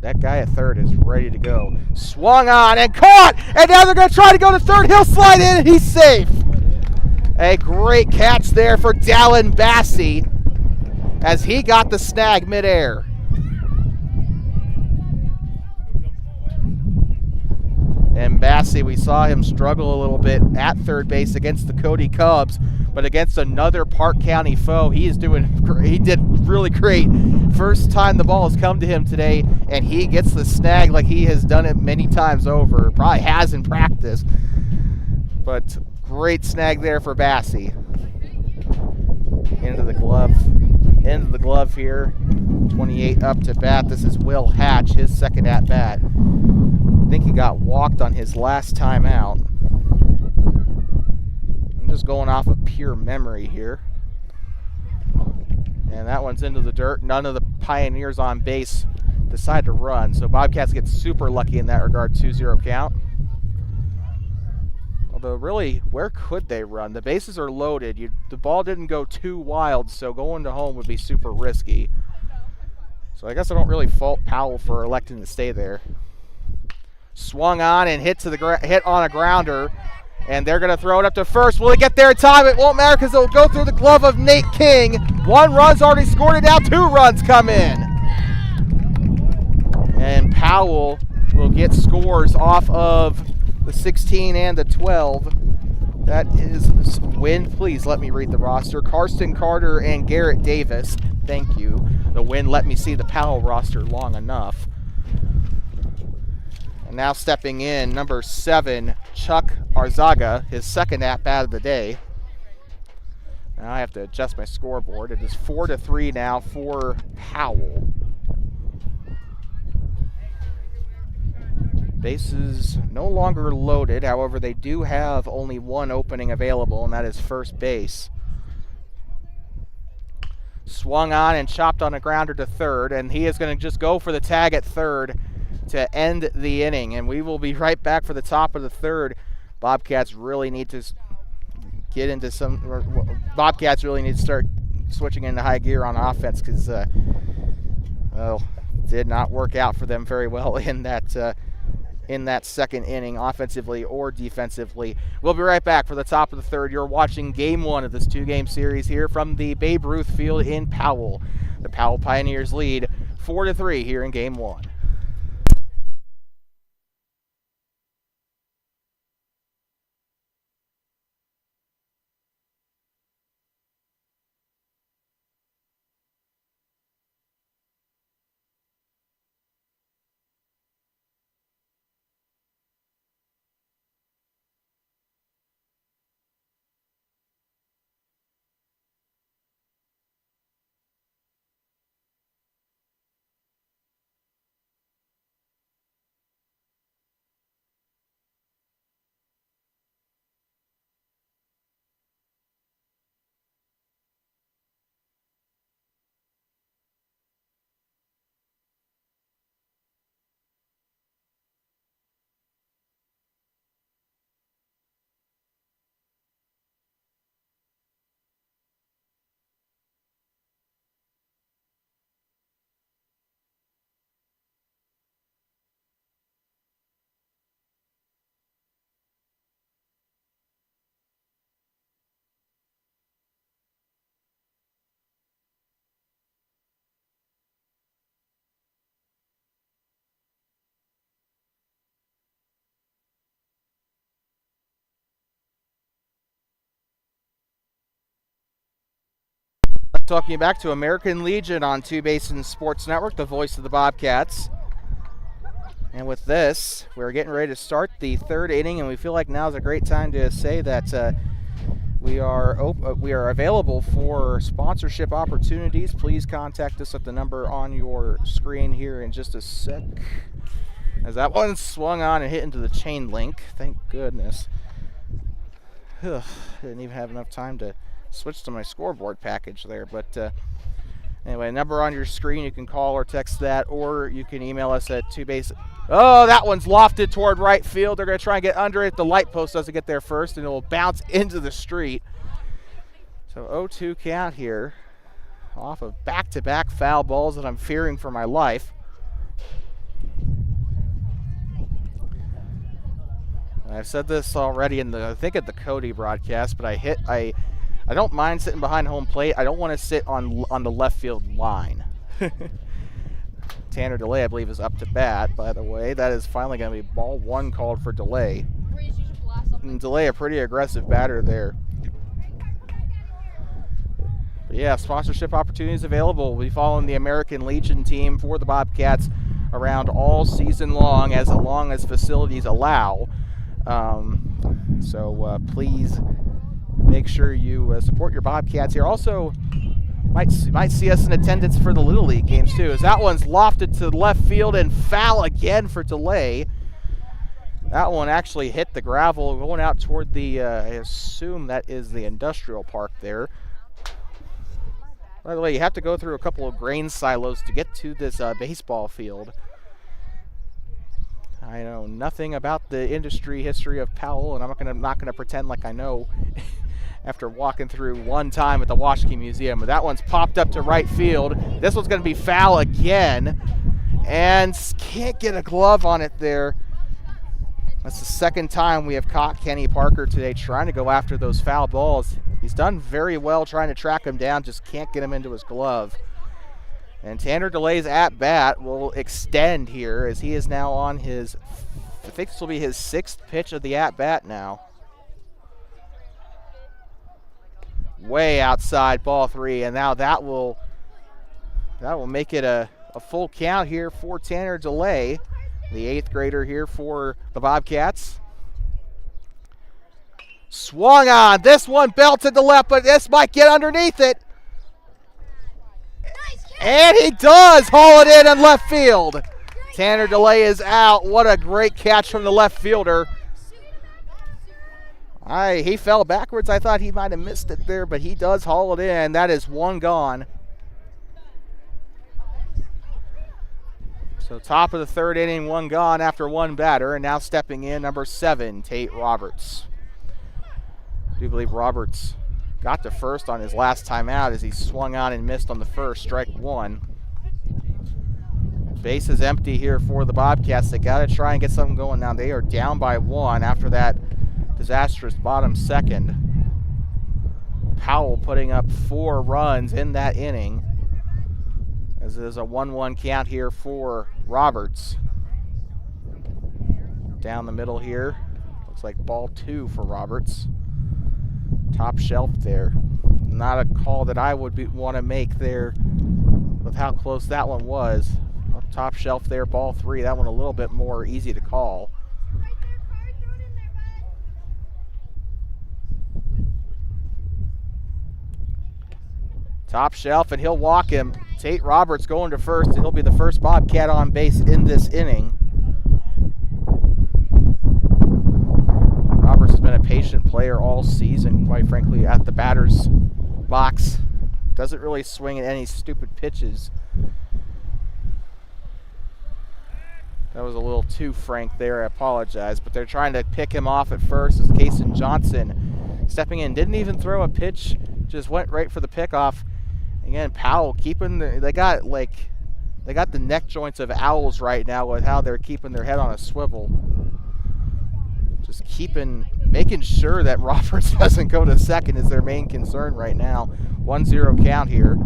That guy at third is ready to go. Swung on and caught! And now they're going to try to go to third. He'll slide in and he's safe. A great catch there for Dallin Bassey as he got the snag midair. And Bassey Bassey. We saw him struggle a little bit at third base against the Cody Cubs, but against another Park County foe, he did really great. First time the ball has come to him today, and he gets the snag like he has done it many times over. Probably has in practice, but great snag there for Bassey. Into the glove here. 28 up to bat. This is Will Hatch, his second at bat. I think he got walked on his last time out. I'm just going off of pure memory here. And that one's into the dirt. None of the Pioneers on base decide to run. So Bobcats get super lucky in that regard. 2-0 count. Although really, where could they run? The bases are loaded. The ball didn't go too wild, so going to home would be super risky. So I guess I don't really fault Powell for electing to stay there. Swung on and hit on a grounder, and they're going to throw it up to first. Will it get there in time? It won't matter because it'll go through the glove of Nate King. 1 run's already scored, and now 2 runs come in. And Powell will get scores off of the 16 and the 12. That is Win. Please let me read the roster. Karsten Carter and Garrett Davis. Thank you. The Win let me see the Powell roster long enough. And now stepping in, number 7, Chuck Arzaga, his second at-bat of the day. Now I have to adjust my scoreboard. It is 4-3 now for Powell. Bases no longer loaded. However, they do have only one opening available, and that is first base. Swung on and chopped on a grounder to third, and he is going to just go for the tag at third to end the inning. And we will be right back for the top of the third. Bobcats really need to get into Bobcats really need to start switching into high gear on offense because, did not work out for them very well in that second inning, offensively or defensively. We'll be right back for the top of the third. You're watching Game 1 of this 2-game series here from the Babe Ruth Field in Powell. The Powell Pioneers lead 4-3 here in Game 1. Talking back to American Legion on Two Basin Sports Network, the voice of the Bobcats. And with this, we're getting ready to start the third inning, and we feel like now is a great time to say that we are available for sponsorship opportunities. Please contact us at the number on your screen here in just a sec. As that one swung on and hit into the chain link. Thank goodness. Didn't even have enough time to switch to my scoreboard package there, but anyway, number on your screen, you can call or text that, or you can email us at twobase. Oh, that one's lofted toward right field. They're going to try and get under it. The light post doesn't get there first, and it will bounce into the street. So 0-2 count here off of back-to-back foul balls that I'm fearing for my life. I've said this already in I think at the Cody broadcast, but I don't mind sitting behind home plate. I don't want to sit on the left field line. Tanner DeLay, I believe, is up to bat, by the way. That is finally going to be ball 1 called for DeLay. And DeLay, a pretty aggressive batter there. But yeah, sponsorship opportunities available. We'll be following the American Legion team for the Bobcats around all season long as facilities allow. So please make sure you support your Bobcats here. Also, might see us in attendance for the Little League games too, as that one's lofted to left field and foul again for DeLay. That one actually hit the gravel going out toward the, I assume that is the industrial park there. By the way, you have to go through a couple of grain silos to get to this baseball field. I know nothing about the industry history of Powell, and I'm not gonna pretend like I know after walking through one time at the Washakie Museum. But that one's popped up to right field. This one's gonna be foul again, and can't get a glove on it there. That's the second time we have caught Kenny Parker today trying to go after those foul balls. He's done very well trying to track him down, just can't get him into his glove. And Tanner DeLay's at-bat will extend here as he is now on his, I think this will be his 6th pitch of the at-bat now. Way outside, ball 3, and now that will make it a full count here for Tanner DeLay, the 8th grader here for the Bobcats. Swung on, this one belted to left, but this might get underneath it. And he does haul it in left field. Tanner DeLay is out. What a great catch from the left fielder. He fell backwards. I thought he might have missed it there, but he does haul it in. That is 1 gone. So top of the 3rd inning, 1 gone after 1 batter, and now stepping in number 7, Tate Roberts. I do believe Roberts got to first on his last time out as he swung on and missed on the first, strike 1. Base is empty here for the Bobcats. They got to try and get something going now. They are down by 1 after that disastrous bottom 2nd. Powell putting up 4 runs in that inning, as it is a 1-1 count here for Roberts. Down the middle here. Looks like ball 2 for Roberts. Top shelf there. Not a call that I would want to make there with how close that one was. Up top shelf there, ball 3. That one a little bit more easy to call. Top shelf, and he'll walk him. Tate Roberts going to first, and he'll be the first Bobcat on base in this inning. Roberts has been a patient player all season, quite frankly, at the batter's box. Doesn't really swing at any stupid pitches. That was a little too frank there, I apologize, but they're trying to pick him off at first as Kason Johnson stepping in. Didn't even throw a pitch, just went right for the pickoff. Again, Powell keeping they got the neck joints of owls right now with how they're keeping their head on a swivel. Just making sure that Roberts doesn't go to second is their main concern right now. 1-0 count here.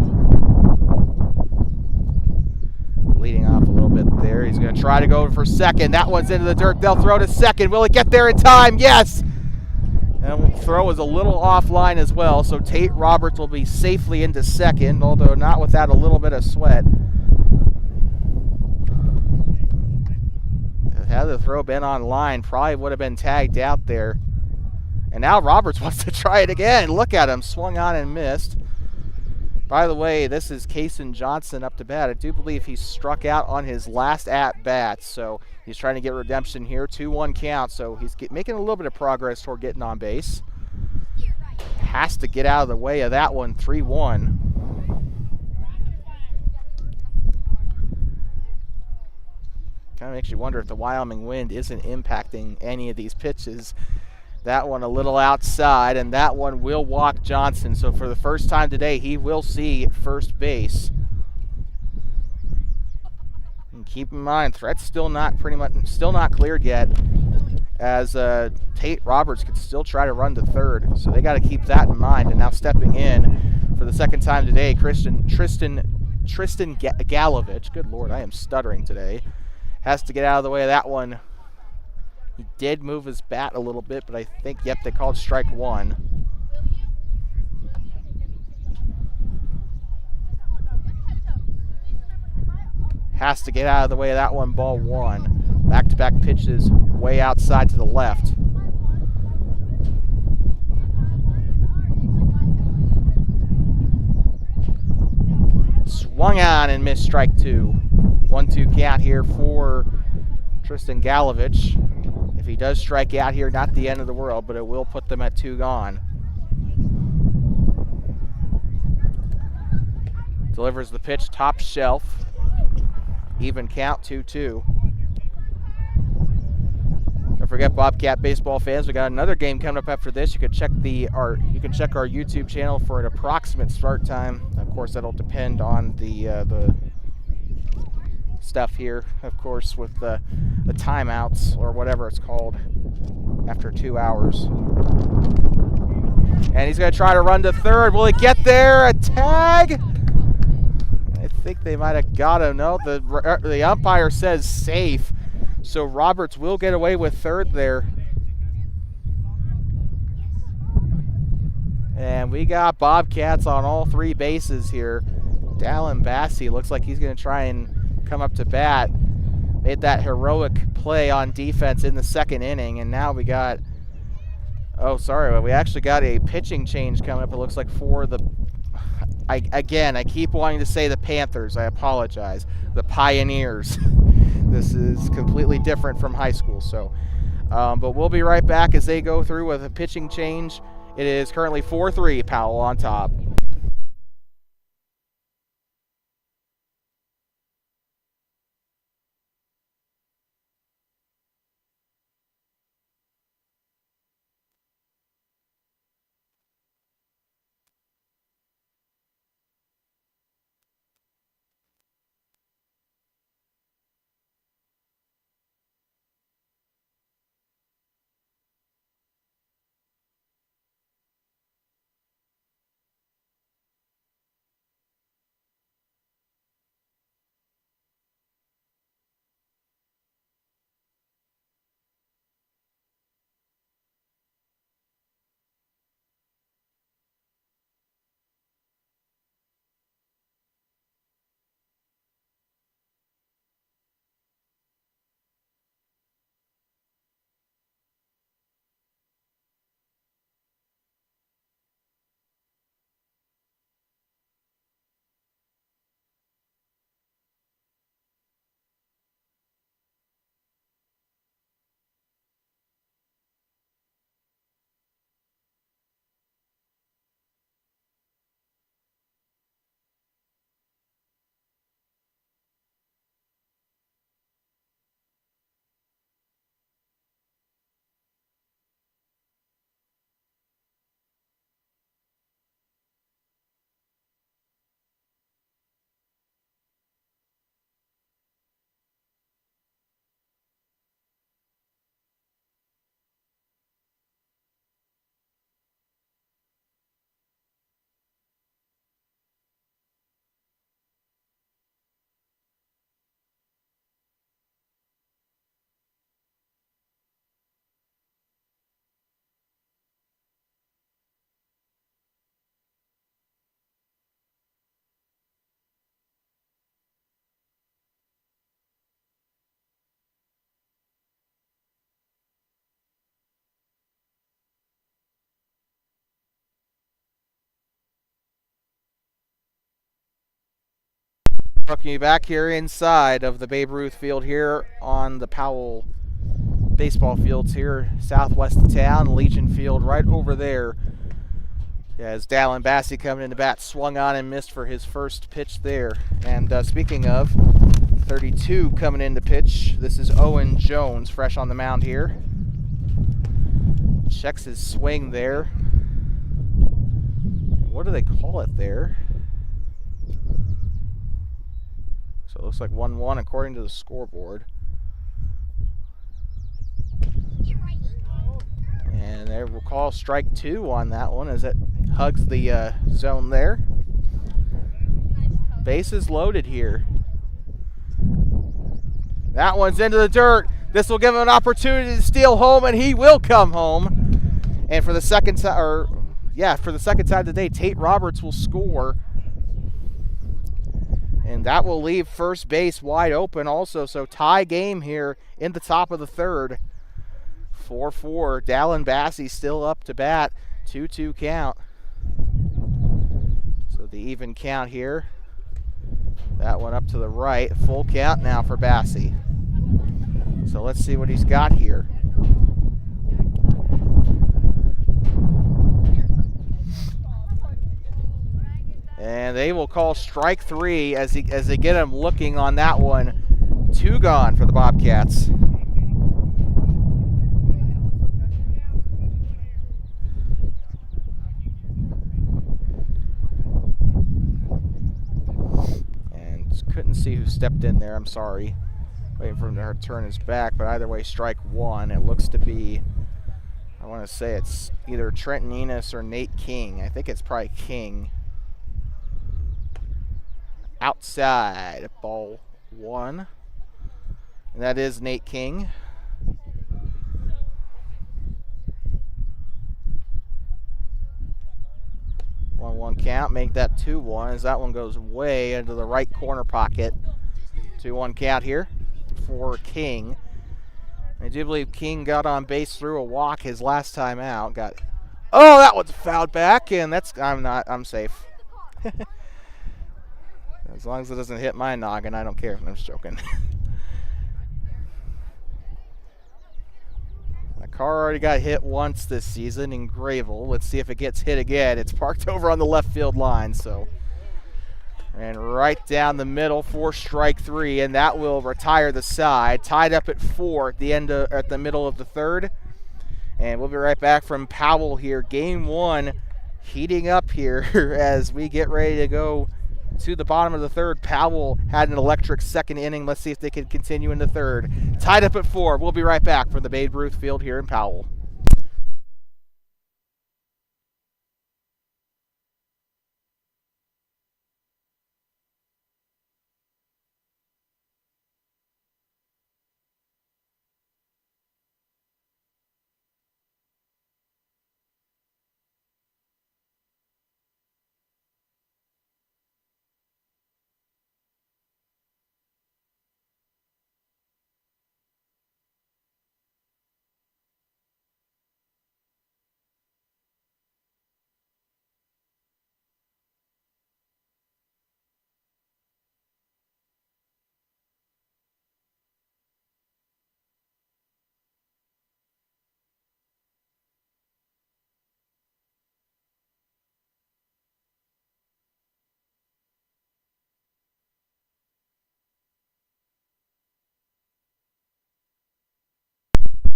Leading off a little bit there. He's going to try to go for second. That one's into the dirt. They'll throw to second. Will it get there in time? Yes! And the throw is a little offline as well, so Tate Roberts will be safely into second, although not without a little bit of sweat. Had the throw been on line, probably would have been tagged out there. And now Roberts wants to try it again. Look at him, swung on and missed. By the way, this is Kason Johnson up to bat. I do believe he struck out on his last at-bat, so he's trying to get redemption here. 2-1 count, so he's making a little bit of progress toward getting on base. Has to get out of the way of that one. 3-1. Kind of makes you wonder if the Wyoming wind isn't impacting any of these pitches. That one a little outside, and that one will walk Johnson. So for the first time today, he will see first base. And keep in mind, threat's still not cleared yet, as Tate Roberts could still try to run to third. So they got to keep that in mind. And now stepping in for the second time today, Tristan Tristan Galovich. Good Lord, I am stuttering today. Has to get out of the way of that one. He did move his bat a little bit, but I think, yep, they called strike one. Has to get out of the way of that one, ball one. Back-to-back pitches way outside to the left. Swung on and missed strike two. 1-2 count here for Tristan Galovich. If he does strike out here, not the end of the world, but it will put them at 2 gone. Delivers the pitch, top shelf. Even count, 2-2. Don't forget, Bobcat baseball fans, we got another game coming up after this. You can check our YouTube channel for an approximate start time. Of course, that'll depend on the stuff here, of course, with the timeouts or whatever it's called after 2 hours. And he's going to try to run to third. Will he get there? A tag? I think they might have got him. No, the umpire says safe. So Roberts will get away with third there. And we got Bobcats on all 3 bases here. Dallin Bassey looks like he's going to try and come up to bat. Made that heroic play on defense in the 2nd inning. And now we got, we actually got a pitching change coming up, it looks like, for the, I keep wanting to say the Panthers. I apologize. The Pioneers. This is completely different from high school. So, but we'll be right back as they go through with a pitching change. It is currently 4-3, Powell on top. Welcome you back here inside of the Babe Ruth field here on the Powell baseball fields here southwest of town. Legion Field right over there. As Dallin Bassey coming into bat, swung on and missed for his first pitch there. And speaking of 32 coming in to pitch, this is Owen Jones, fresh on the mound here. Checks his swing there. What do they call it there? So it looks like 1-1 according to the scoreboard. And they will call strike 2 on that one as it hugs the zone there. Bases loaded here. That one's into the dirt. This will give him an opportunity to steal home, and he will come home. And for the second time, for the second time today, Tate Roberts will score. And that will leave first base wide open also. So tie game here in the top of the third. 4-4. Dallin Bassey still up to bat. 2-2 count. So the even count here. That one up to the right. Full count now for Bassey. So let's see what he's got here. And they will call strike three as they get him looking on that one. 2 gone for the Bobcats. And couldn't see who stepped in there. I'm sorry. Waiting for him to turn his back, but either way, strike one. It looks to be, I want to say it's either Trenton Enos or Nate King. I think it's probably King. Outside, ball 1. And that is Nate King. One count, make that 2-1 as that one goes way into the right corner pocket. 2-1 count here for King. I do believe King got on base through a walk his last time out. Oh, that one's fouled back, and I'm safe. As long as it doesn't hit my noggin, I don't care. I'm just joking. My car already got hit once this season in Grayville. Let's see if it gets hit again. It's parked over on the left field line, so. And right down the middle for strike 3, and that will retire the side. Tied up at 4 at the middle of the third. And we'll be right back from Powell here. Game 1 heating up here as we get ready to go to the bottom of the third. Powell had an electric second inning. Let's see if they can continue in the third. Tied up at 4. We'll be right back from the Babe Ruth Field here in Powell.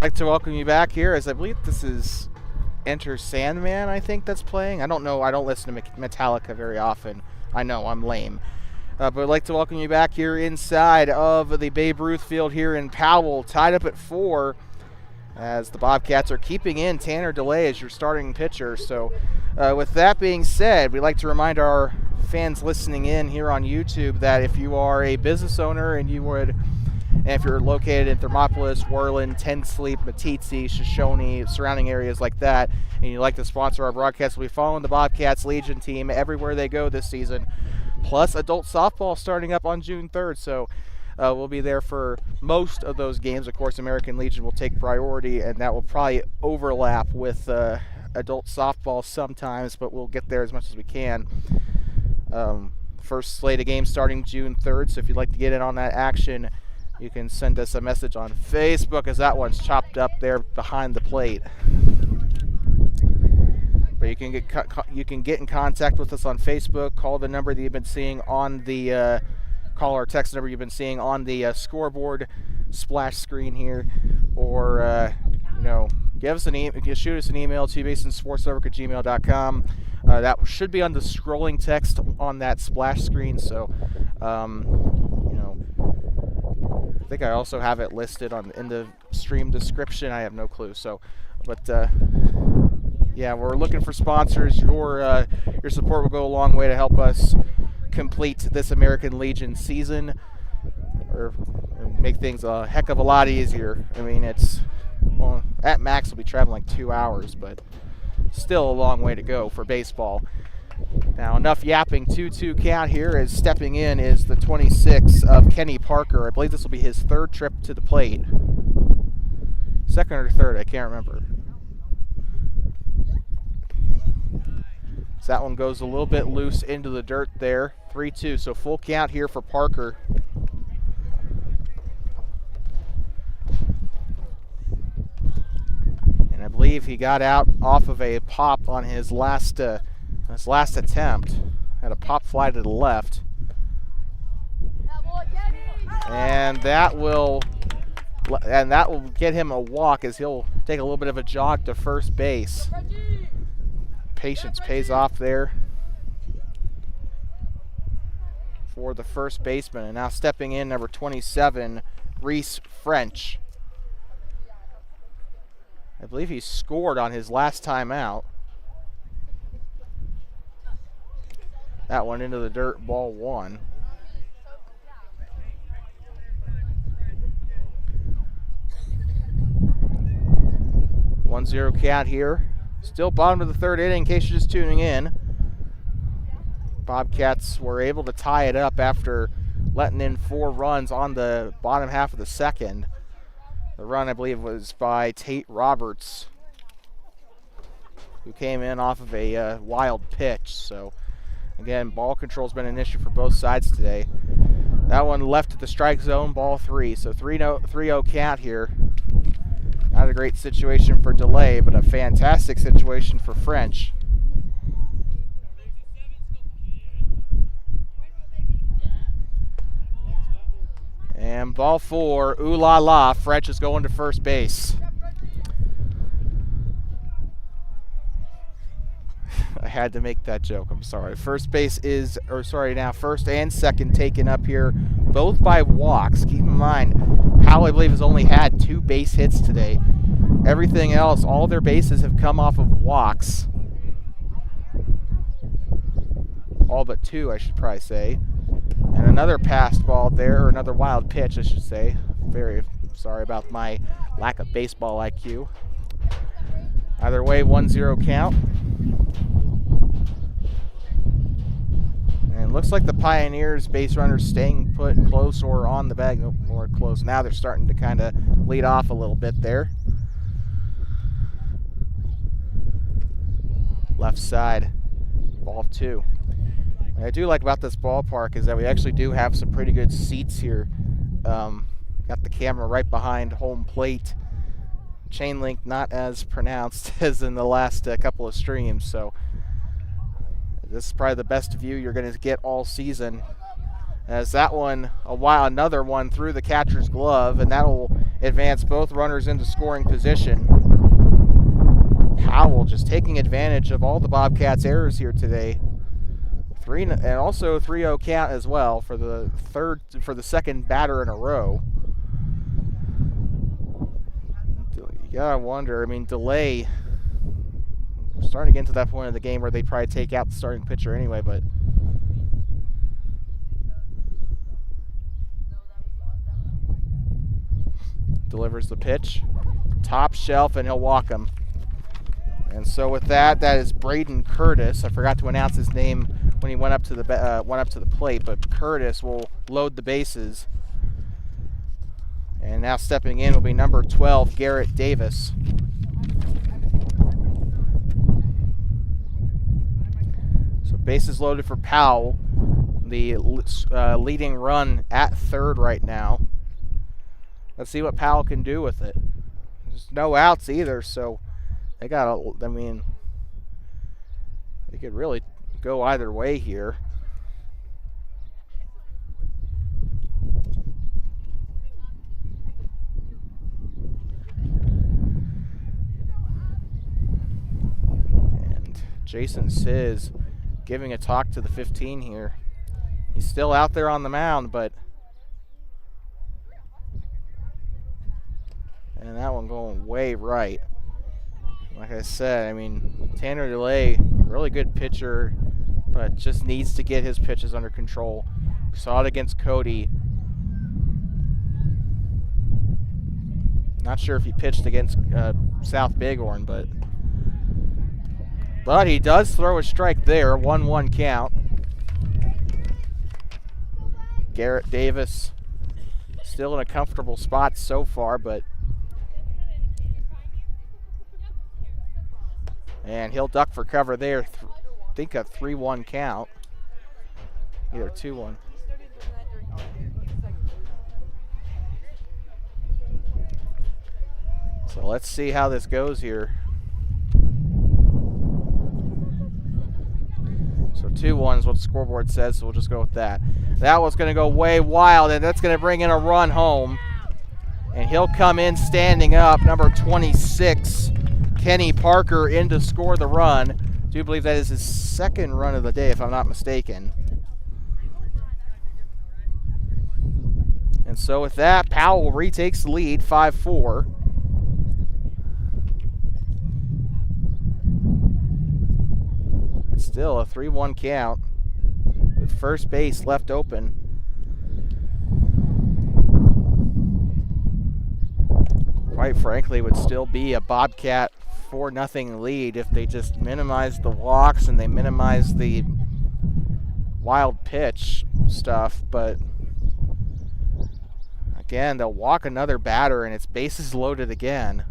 I'd like to welcome you back here as I believe this is Enter Sandman, I think that's playing. I don't know. I don't listen to Metallica very often. I know, I'm lame. But I'd like to welcome you back here inside of the Babe Ruth Field here in Powell. Tied up at 4 as the Bobcats are keeping in Tanner DeLay as your starting pitcher. So with that being said, we'd like to remind our fans listening in here on YouTube that if you are a business owner and if you're located in Thermopolis, Worland, Ten Sleep, Matitsi, Shoshone, surrounding areas like that, and you'd like to sponsor our broadcast, we'll be following the Bobcats Legion team everywhere they go this season, plus adult softball starting up on June 3rd. So we'll be there for most of those games. Of course, American Legion will take priority, and that will probably overlap with adult softball sometimes, but we'll get there as much as we can. First slate of games starting June 3rd, so if you'd like to get in on that action, you can send us a message on Facebook as that one's chopped up there behind the plate. But you can get in contact with us on Facebook. Call the number that you've been seeing on the call or text number you've been seeing on the scoreboard splash screen here, or give us shoot us an email to basinsportsnetwork@gmail.com. That should be on the scrolling text on that splash screen. So I think I also have it listed in the stream description. I have no clue. So, but yeah, we're looking for sponsors. Your support will go a long way to help us complete this American Legion season, or make things a heck of a lot easier. I mean, it's, well, at max we'll be traveling like 2 hours, but still a long way to go for baseball. Now, enough yapping. 2-2 count here. As stepping in is the 26 of Kenny Parker. I believe this will be his third trip to the plate. Second or third, I can't remember. So that one goes a little bit loose into the dirt there. 3-2, so full count here for Parker. And I believe he got out off of a pop on his last attempt. Had a pop fly to the left. And that will get him a walk, as he'll take a little bit of a jog to first base. Patience pays off there for the first baseman. And now stepping in, number 27, Reese French. I believe he scored on his last time out. That one into the dirt, ball one. One zero count here. Still bottom of the third inning in case you're just tuning in. Bobcats were able to tie it up after letting in 4 runs on the bottom half of the second. The run, I believe, was by Tate Roberts, who came in off of a wild pitch. So, again, ball control's been an issue for both sides today. That one left at the strike zone, ball 3. So 3-0 count here. Not a great situation for Delay, but a fantastic situation for French. And ball 4, ooh la la, French is going to first base. I had to make that joke, I'm sorry. First and second taken up here, both by walks. Keep in mind, Powell, I believe, has only had 2 base hits today. Everything else, all their bases have come off of walks. All but 2, I should probably say. And another passed ball there, or another wild pitch, I should say. Very sorry about my lack of baseball IQ. Either way, 1-0 count. And it looks like the Pioneers base runners staying put close or on the bag, or close. Now they're starting to kind of lead off a little bit there. Left side, ball 2. What I do like about this ballpark is that we actually do have some pretty good seats here. Got the camera right behind home plate. Chain link not as pronounced as in the last couple of streams, so this is probably the best view you're going to get all season. As that one, another one through the catcher's glove, and that will advance both runners into scoring position. Powell just taking advantage of all the Bobcats' errors here today. And also 3-0 count as well for the second batter in a row. You gotta wonder, I mean, Delay, we're starting to get into that point of the game where they probably take out the starting pitcher anyway, but delivers the pitch, top shelf, and he'll walk him. And so with that is Braden Curtis. I forgot to announce his name when he went up to the plate, but Curtis will load the bases. And now stepping in will be number 12, Garrett Davis. So bases loaded for Powell, the leading run at third right now. Let's see what Powell can do with it. There's no outs either, so they could really go either way here. And Jason Sizz giving a talk to the 15 here. He's still out there on the mound, but and that one going way right. Like I said, I mean, Tanner Delay, really good pitcher, but just needs to get his pitches under control. We saw it against Cody. Not sure if he pitched against South Bighorn, but he does throw a strike there. 1-1 count. Garrett Davis still in a comfortable spot so far, and he'll duck for cover there. I think a 3-1 count. Either 2-1. So let's see how this goes here. So 2-1 is what the scoreboard says, so we'll just go with that. That was going to go way wild, and that's going to bring in a run home. And he'll come in standing up, number 26, Kenny Parker, in to score the run. I do believe that is his second run of the day, if I'm not mistaken. And so with that, Powell retakes the lead, 5-4. Still a 3-1 count with first base left open. Quite frankly, would still be a Bobcat 4-0 lead if they just minimize the walks and they minimize the wild pitch stuff. But again, they'll walk another batter and it's bases loaded again.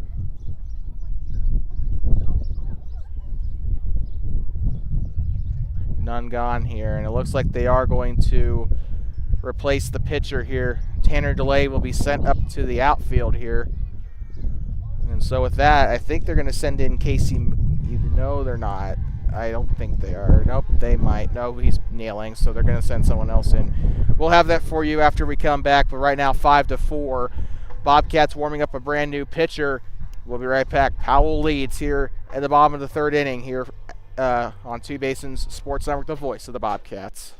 None gone here, and it looks like they are going to replace the pitcher here. Tanner DeLay will be sent up to the outfield here. And so with that, I think they're going to send in Casey. No, they're not. I don't think they are. Nope, they might. No, he's kneeling, so they're going to send someone else in. We'll have that for you after we come back, but right now 5-4. Bobcats warming up a brand new pitcher. We'll be right back. Powell leads here at the bottom of the third inning here on Two Basins Sports Network, the voice of the Bobcats.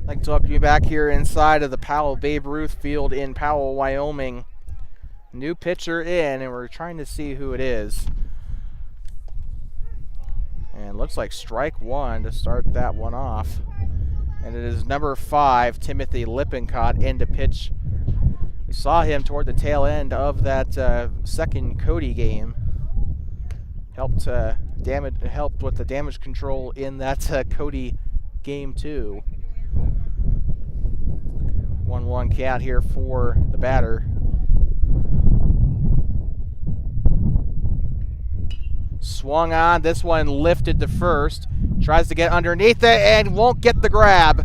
I'd like to welcome you back here inside of the Powell Babe Ruth Field in Powell, Wyoming. New pitcher in, and we're trying to see who it is. And looks like strike one to start that one off. And it is number 5, Timothy Lippincott, in to pitch. We saw him toward the tail end of that second Cody game. Helped with the damage control in that Cody game too. 1-1 count here for the batter. Swung on, this one lifted to first. Tries to get underneath it and won't get the grab.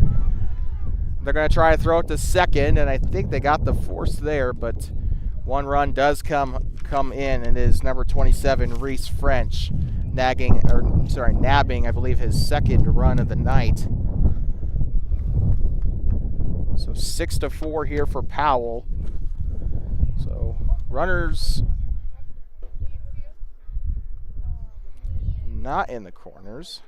They're going to try to throw it to second, and I think they got the force there, but one run does come in, and it is number 27, Reese French, nabbing, I believe, his second run of the night. So 6-4 here for Powell. So runners not in the corners.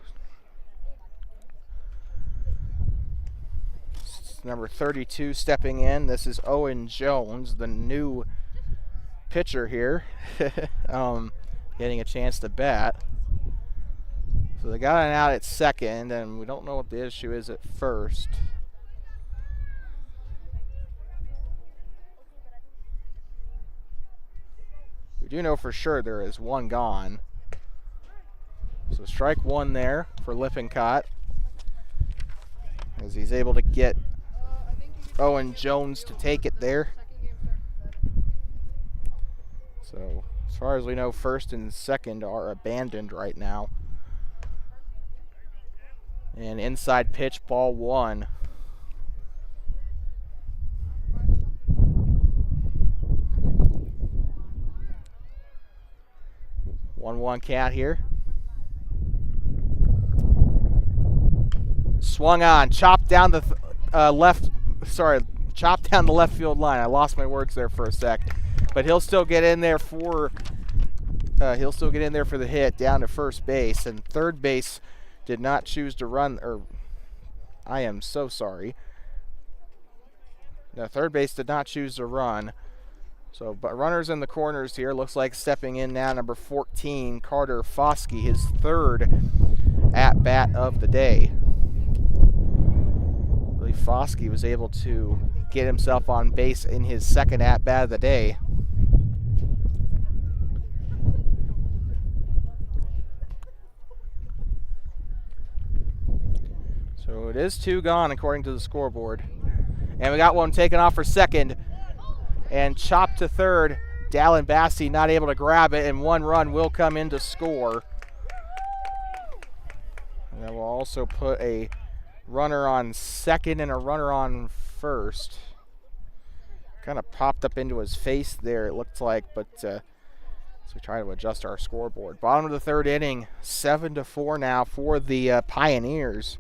Number 32 stepping in. This is Owen Jones, the new pitcher here, getting a chance to bat. So they got an out at second, and we don't know what the issue is at first. We do know for sure there is one gone. So strike one there for Lippincott, as he's able to get Owen Jones to take it there. So as far as we know, first and second are abandoned right now. And inside pitch, ball one. 1-1 count here. Swung on, chopped down the chopped down the left field line. I lost my words there for a sec, but he'll still get in there for the hit down to first base, and third base did not choose to run. Or I am so sorry. No, third base did not choose to run. So, but runners in the corners here. Looks like stepping in now, number 14, Carter Foskey, his third at-bat of the day. I believe Foskey was able to get himself on base in his second at-bat of the day. So it is 2 gone according to the scoreboard. And we got one taken off for second. And chopped to third. Dallin Bassey not able to grab it, and 1 run will come in to score. And then we'll also put a runner on second and a runner on first. Kind of popped up into his face there, it looked like, but so we try to adjust our scoreboard. Bottom of the third inning, 7-4 now for the Pioneers.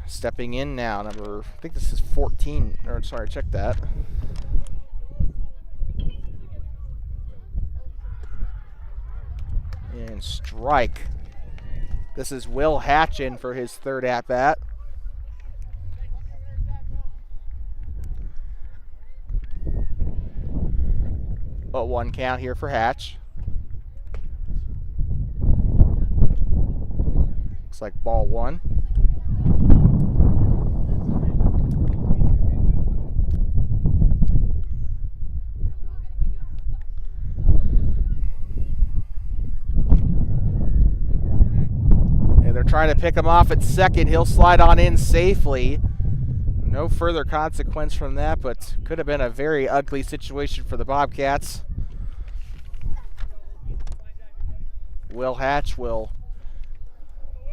Stepping in now, I think this is 14, or sorry, check that. And strike. This is Will Hatch in for his third at-bat. But 1 count here for Hatch. Looks like ball 1. They're trying to pick him off at second. He'll slide on in safely. No further consequence from that, but could have been a very ugly situation for the Bobcats. Will Hatch will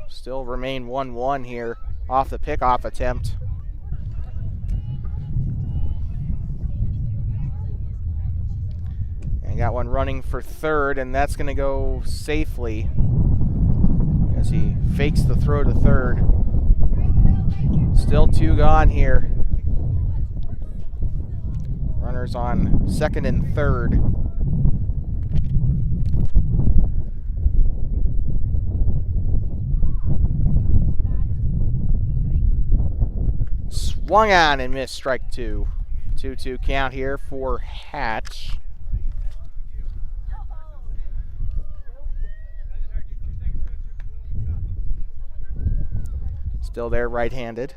still remain 1-1 here off the pickoff attempt. And got one running for third, and that's going to go safely as he fakes the throw to third. Still 2 gone here. Runners on second and third. Swung on and missed, strike 2. 2-2 count here for Hatch. Still there, right-handed.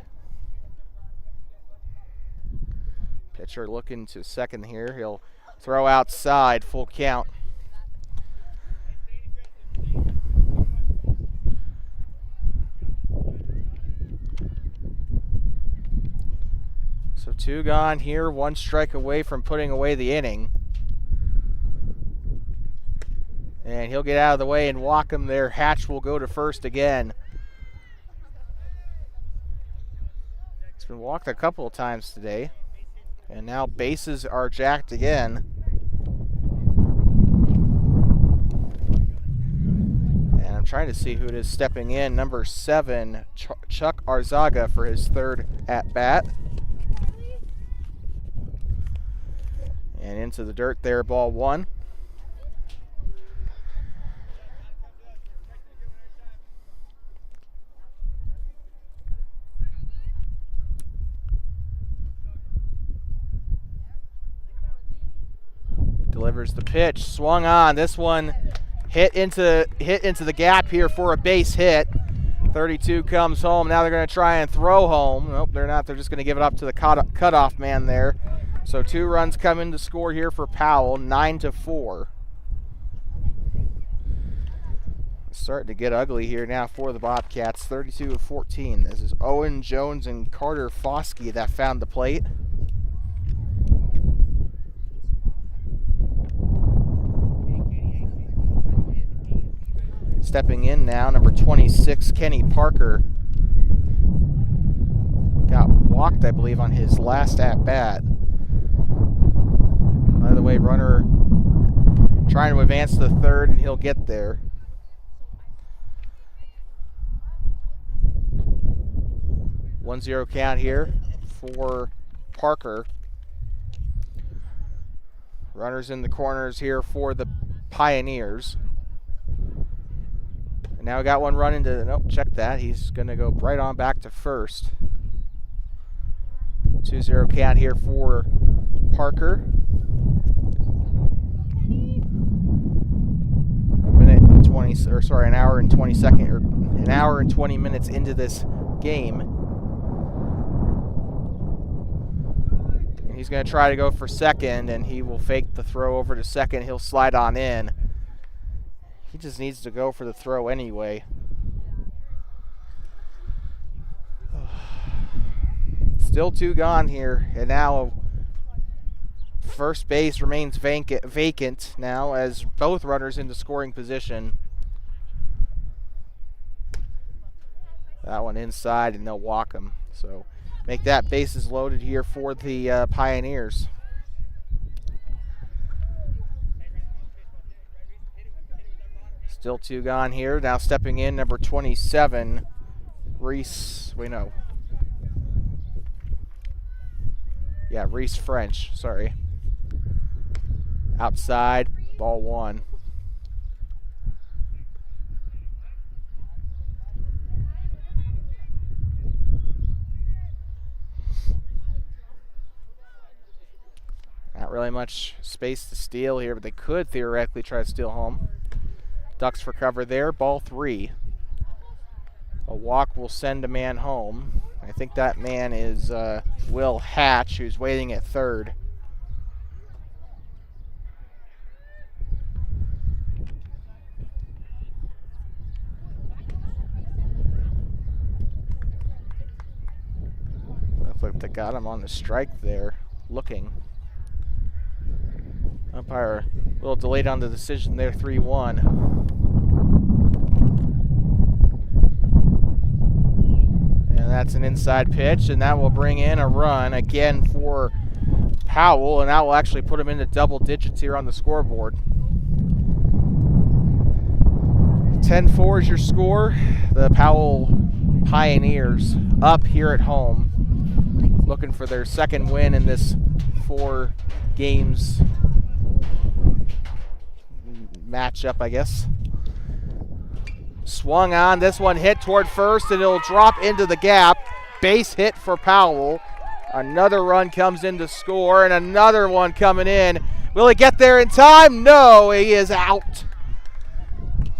Pitcher looking to second here. He'll throw outside, full count. So 2 gone here, 1 strike away from putting away the inning. And he'll get out of the way and walk him there. Hatch will go to first again. He's been walked a couple of times today. And now bases are jacked again. And I'm trying to see who it is stepping in. Number 7, Chuck Arzaga for his third at-bat. And into the dirt there, ball 1. Delivers the pitch, swung on. This one hit into the gap here for a base hit. 32 comes home. Now they're going to try and throw home. Nope, they're not. They're just going to give it up to the cutoff man there. So 2 runs come in to score here for Powell, 9-4. Starting to get ugly here now for the Bobcats, 32-14. This is Owen Jones and Carter Foskey that found the plate. Stepping in now, number 26, Kenny Parker. Got walked, I believe, on his last at-bat. By the way, runner trying to advance to the third, and he'll get there. One zero count here for Parker. Runners in the corners here for the Pioneers. And now we got one run into, nope, check that. He's going to go right on back to first. 2-0 count here for Parker. An hour and 20 minutes into this game. And he's going to try to go for second, and he will fake the throw over to second. He'll slide on in. He just needs to go for the throw anyway. Still 2 gone here, and now first base remains vacant now as both runners into scoring position. That one inside, and they'll walk him. So make that bases loaded here for the Pioneers. Still 2 gone here. Now stepping in, number 27, Reese French, sorry. Outside, ball 1. Not really much space to steal here, but they could theoretically try to steal home. Ducks for cover there, ball 3. A walk will send a man home. I think that man is Will Hatch, who's waiting at third. Looks like they got him on the strike there, looking. Umpire a little delayed on the decision there, 3-1. And that's an inside pitch, and that will bring in a run again for Powell, and that will actually put him into double digits here on the scoreboard. 10-4 is your score. The Powell Pioneers up here at home, looking for their second win in this 4 games matchup, I guess. Swung on. This one hit toward first, and it'll drop into the gap. Base hit for Powell. Another run comes in to score, and another one coming in. Will he get there in time? No, he is out.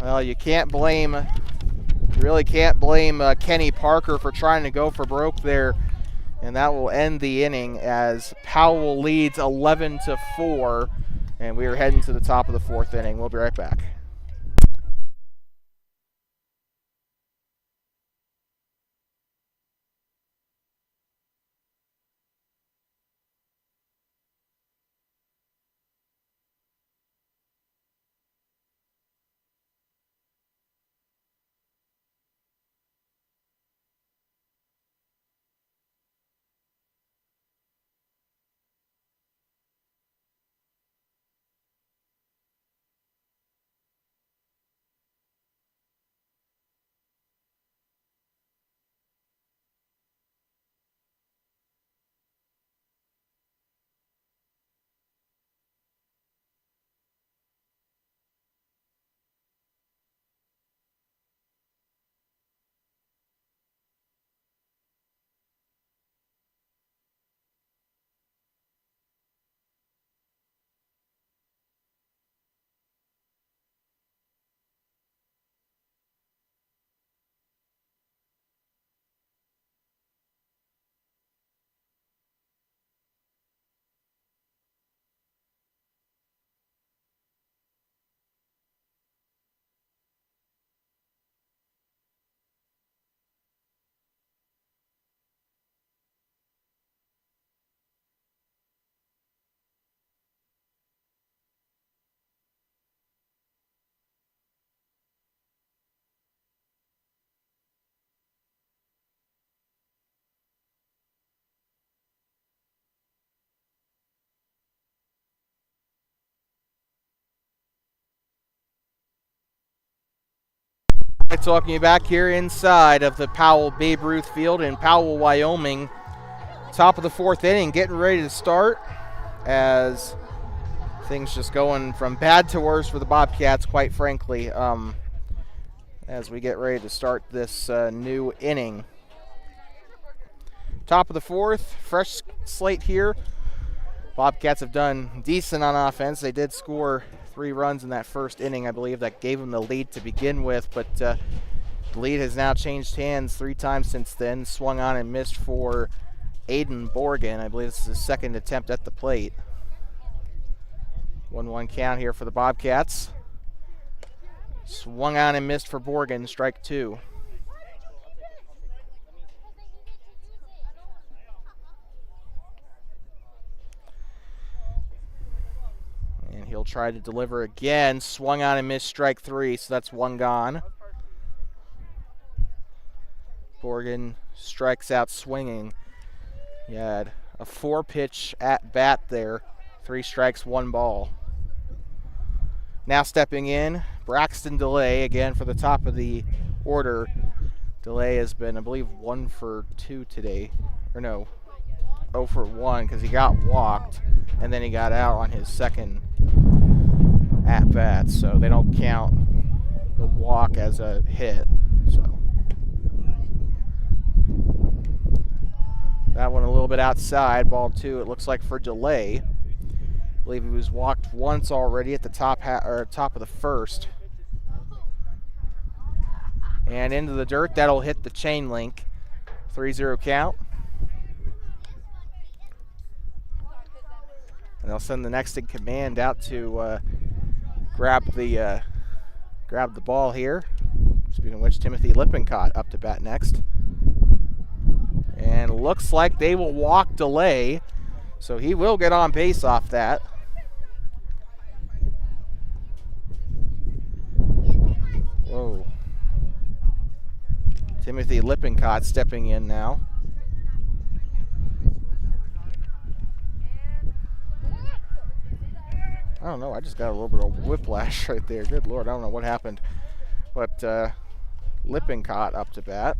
Well, you really can't blame Kenny Parker for trying to go for broke there. And that will end the inning as Powell leads 11-4. And we are heading to the top of the 4th inning. We'll be right back. Talking you back here inside of the Powell Babe Ruth Field in Powell, Wyoming. Top of the fourth inning, getting ready to start as things just going from bad to worse for the Bobcats, quite frankly, as we get ready to start this new inning. Top of the fourth, fresh slate here. Bobcats have done decent on offense. They did score 3 runs in that first inning, I believe, that gave them the lead to begin with, but the lead has now changed hands 3 times since then. Swung on and missed for Aiden Borgen. I believe this is his second attempt at the plate. 1-1 count here for the Bobcats. Swung on and missed for Borgen, strike 2. And he'll try to deliver again. Swung on and missed, strike 3, so that's 1 gone. Borgen strikes out swinging. He had a 4-pitch at bat there. 3 strikes, 1 ball. Now stepping in, Braxton DeLay again for the top of the order. DeLay has been, I believe, 1 for 2 today. Or no, 0 for 1 because he got walked and then he got out on his second at bat. So they don't count the walk as a hit. So that one a little bit outside. Ball 2, it looks like, for DeLay. I believe he was walked once already at the top of the first. And into the dirt, that'll hit the chain link. 3-0 count. And they'll send the next in command out to grab the ball here. Speaking of which, Timothy Lippincott up to bat next. And looks like they will walk DeLay, so he will get on base off that. Whoa. Timothy Lippincott stepping in now. I don't know, I just got a little bit of whiplash right there. Good Lord, I don't know what happened. But Lippincott up to bat.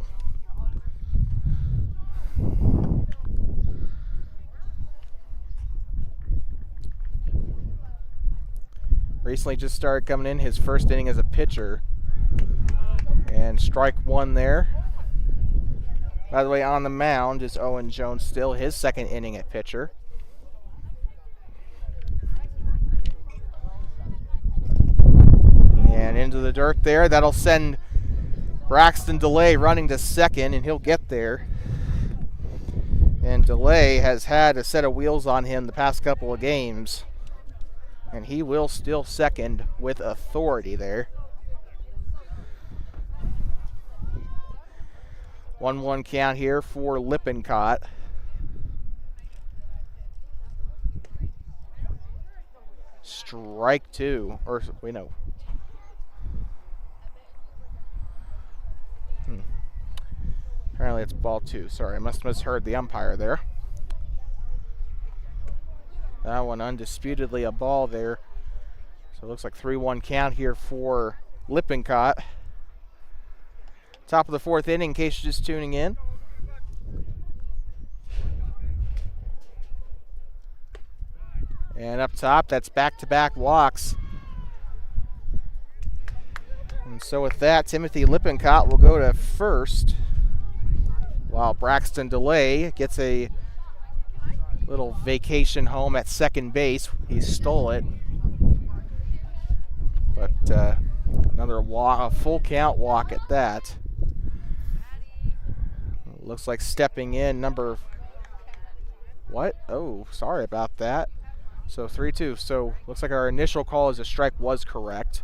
Recently just started coming in his first inning as a pitcher. And strike 1 there. By the way, on the mound is Owen Jones still, his second inning at pitcher. And into the dirt there. That'll send Braxton DeLay running to second, and he'll get there. And DeLay has had a set of wheels on him the past couple of games. And he will steal second with authority there. 1-1 count here for Lippincott. Strike 2. Or, wait, no. Apparently it's ball 2. Sorry, I must have misheard the umpire there. That one undisputedly a ball there. So it looks like 3-1 count here for Lippincott. Top of the fourth inning in case you're just tuning in. And up top, that's back-to-back walks. And so with that, Timothy Lippincott will go to first, while Braxton DeLay gets a little vacation home at second base. He stole it. But another walk, a full count walk at that. Looks like stepping in number... What? Oh, sorry about that. So 3-2. So looks like our initial call as a strike was correct.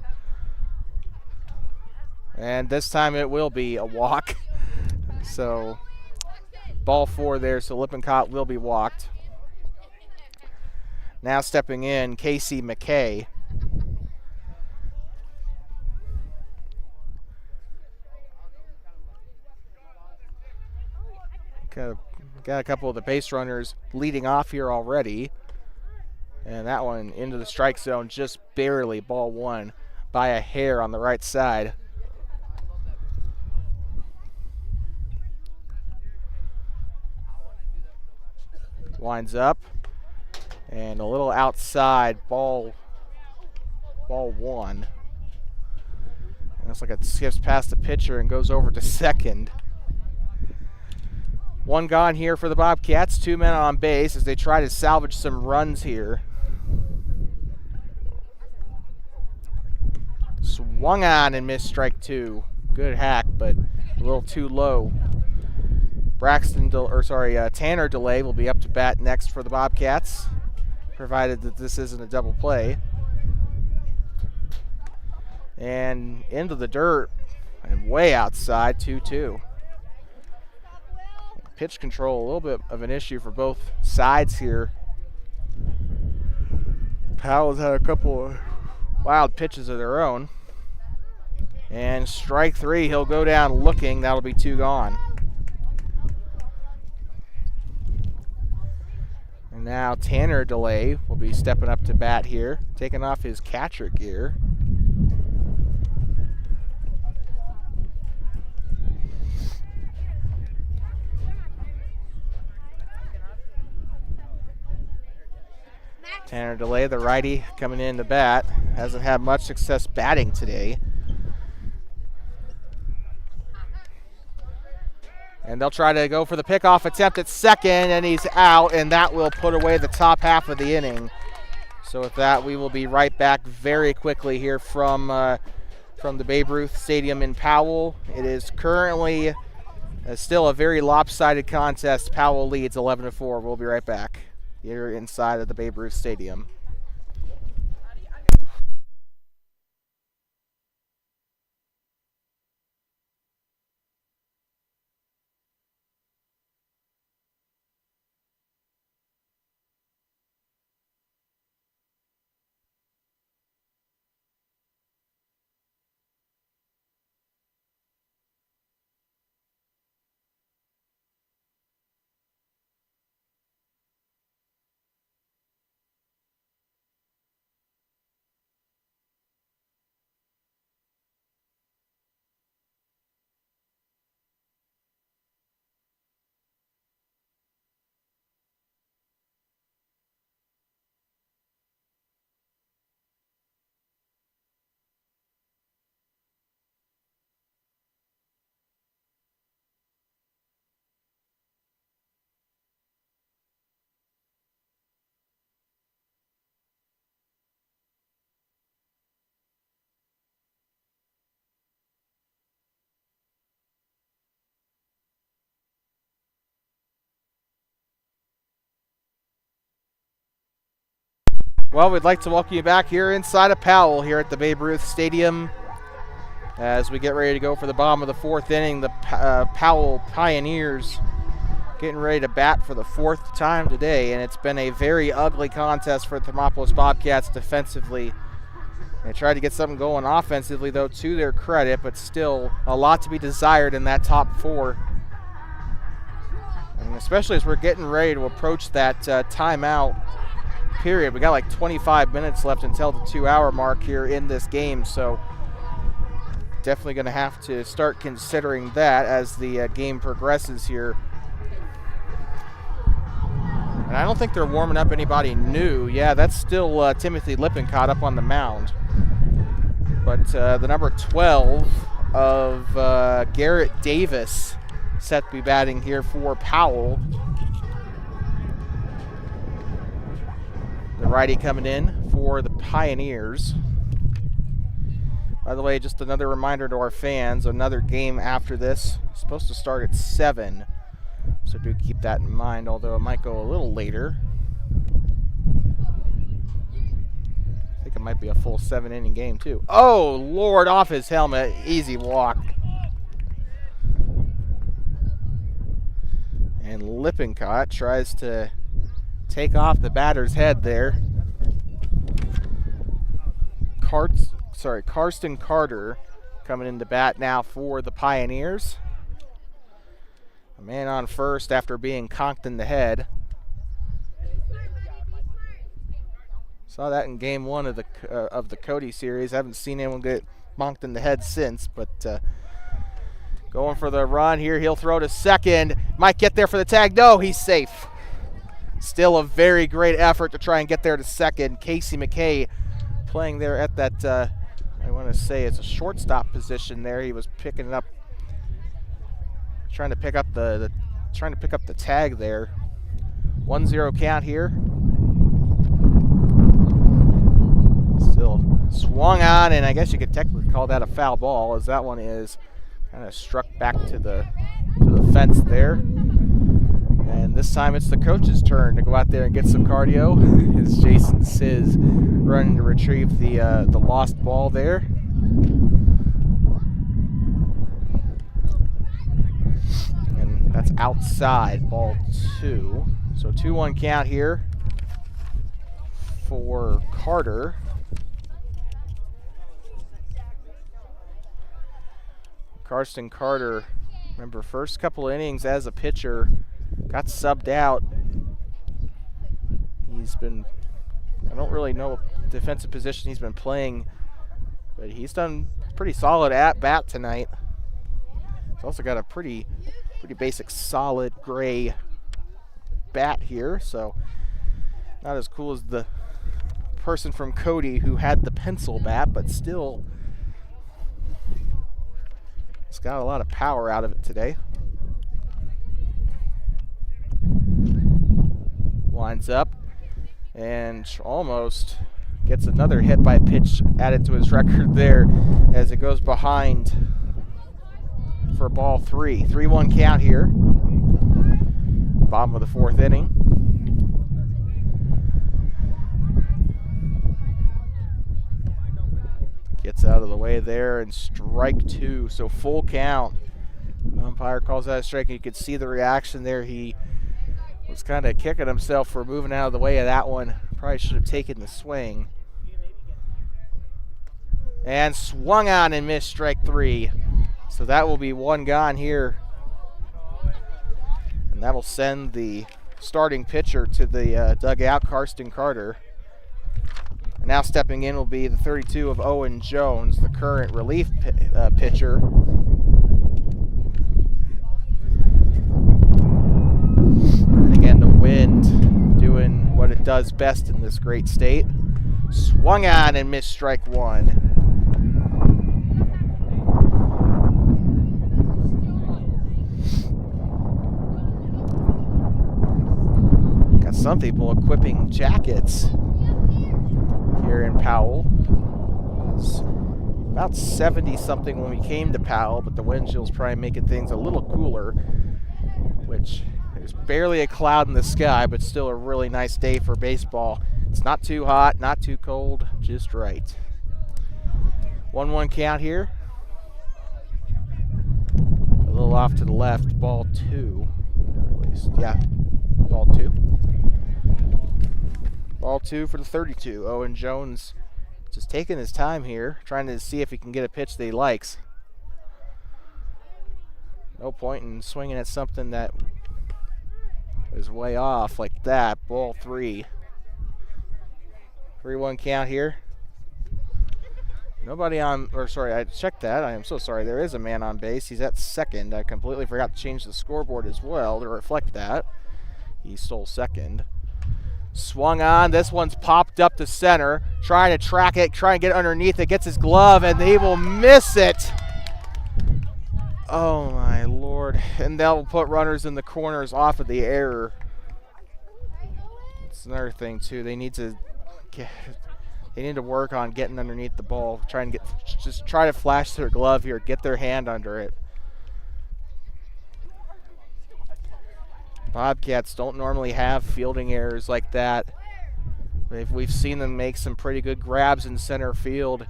And this time it will be a walk. So ball 4 there, so Lippincott will be walked. Now stepping in, Casey McKay. Got a couple of the base runners leading off here already. And that one into the strike zone, just barely, ball 1, by a hair on the right side. winds up. And a little outside, ball one. Looks like it skips past the pitcher and goes over to second. One gone here for the Bobcats. 2 men on base as they try to salvage some runs here. Swung on and missed strike 2. Good hack, but a little too low. Tanner Delay will be up to bat next for the Bobcats, provided that this isn't a double play. And into the dirt and way outside, 2-2. Pitch control, a little bit of an issue for both sides here. Powell's had a couple of wild pitches of their own. And strike 3, he'll go down looking. That'll be 2 gone. And now Tanner Delay will be stepping up to bat here, taking off his catcher gear. Tanner Delay, the righty, coming in to bat. Hasn't had much success batting today. And they'll try to go for the pickoff attempt at second, and he's out, and that will put away the top half of the inning. So with that, we will be right back very quickly here from the Babe Ruth Stadium in Powell. It is currently still a very lopsided contest. Powell leads 11-4. We'll be right back here inside of the Babe Ruth Stadium. Well, we'd like to welcome you back here inside of Powell here at the Babe Ruth Stadium as we get ready to go for the bottom of the 4th inning. The Powell Pioneers getting ready to bat for the 4th time today, and it's been a very ugly contest for the Thermopolis Bobcats defensively. They tried to get something going offensively, though, to their credit, but still a lot to be desired in that top 4. And especially as we're getting ready to approach that timeout period. We got like 25 minutes left until the 2-hour mark here in this game, so definitely going to have to start considering that as the game progresses here. And I don't think they're warming up anybody new. Yeah, that's still Timothy Lippincott up on the mound. But the number 12 of Garrett Davis set to be batting here for Powell. The righty coming in for the Pioneers. By the way, just another reminder to our fans, another game after this. It's supposed to start at 7, so do keep that in mind, although it might go a little later. I think it might be a full 7-inning game, too. Oh, Lord, off his helmet. Easy walk. And Lippincott tries to take off the batter's head there. Karsten Carter coming into bat now for the Pioneers. A man on first after being conked in the head. Saw that in game 1 of the Cody series. I haven't seen anyone get monked in the head since, but going for the run here. He'll throw to second. Might get there for the tag. No, he's safe. Still a very great effort to try and get there to second. Casey McKay playing there at that, I want to say it's a shortstop position there. He was picking it up, trying to pick up the tag there. 1-0 count here. Still swung on, and I guess you could technically call that a foul ball, as that one is kind of struck back to the fence there. And this time it's the coach's turn to go out there and get some cardio. It's Jason Sizz running to retrieve the lost ball there. And that's outside, ball 2. So 2-1 count here for Carter. Karsten Carter, remember, first couple of innings as a pitcher, got subbed out. He's been, I don't really know what defensive position he's been playing, but he's done pretty solid at bat tonight. He's also got a pretty basic solid gray bat here, so not as cool as the person from Cody who had the pencil bat, but still it's got a lot of power out of it today. Winds up and almost gets another hit by pitch added to his record there as it goes behind for ball 3. 3-1 count here. Bottom of the 4th inning. Gets out of the way there and strike 2, so full count. Umpire calls that a strike, and you could see the reaction there. He was kind of kicking himself for moving out of the way of that one. Probably should have taken the swing. And swung on and missed, strike 3. So that will be 1 gone here. And that will send the starting pitcher to the dugout, Karsten Carter. And now stepping in will be the 32 of Owen Jones, the current relief pitcher. And again, the wind doing what it does best in this great state. Swung on and missed, strike 1. Got some people equipping jackets here in Powell. It was about 70 something when we came to Powell, but the wind chill's probably making things a little cooler, which there's barely a cloud in the sky, but still a really nice day for baseball. It's not too hot, not too cold, just right. 1-1 count here. A little off to the left, ball 2, or at least, yeah, ball 2. Ball 2 for the 32. Owen Jones just taking his time here, trying to see if he can get a pitch that he likes. No point in swinging at something that is way off like that. Ball 3. 3-1 count here. Nobody on, or sorry, I checked that. I am so sorry. There is a man on base. He's at second. I completely forgot to change the scoreboard as well to reflect that. He stole second. Swung on. This one's popped up to center. Trying to track it, trying to get underneath it. Gets his glove, and he will miss it. Oh, my Lord. And that will put runners in the corners off of the error. It's another thing, too. They need to work on getting underneath the ball. Just try to flash their glove here. Get their hand under it. Bobcats don't normally have fielding errors like that. We've seen them make some pretty good grabs in center field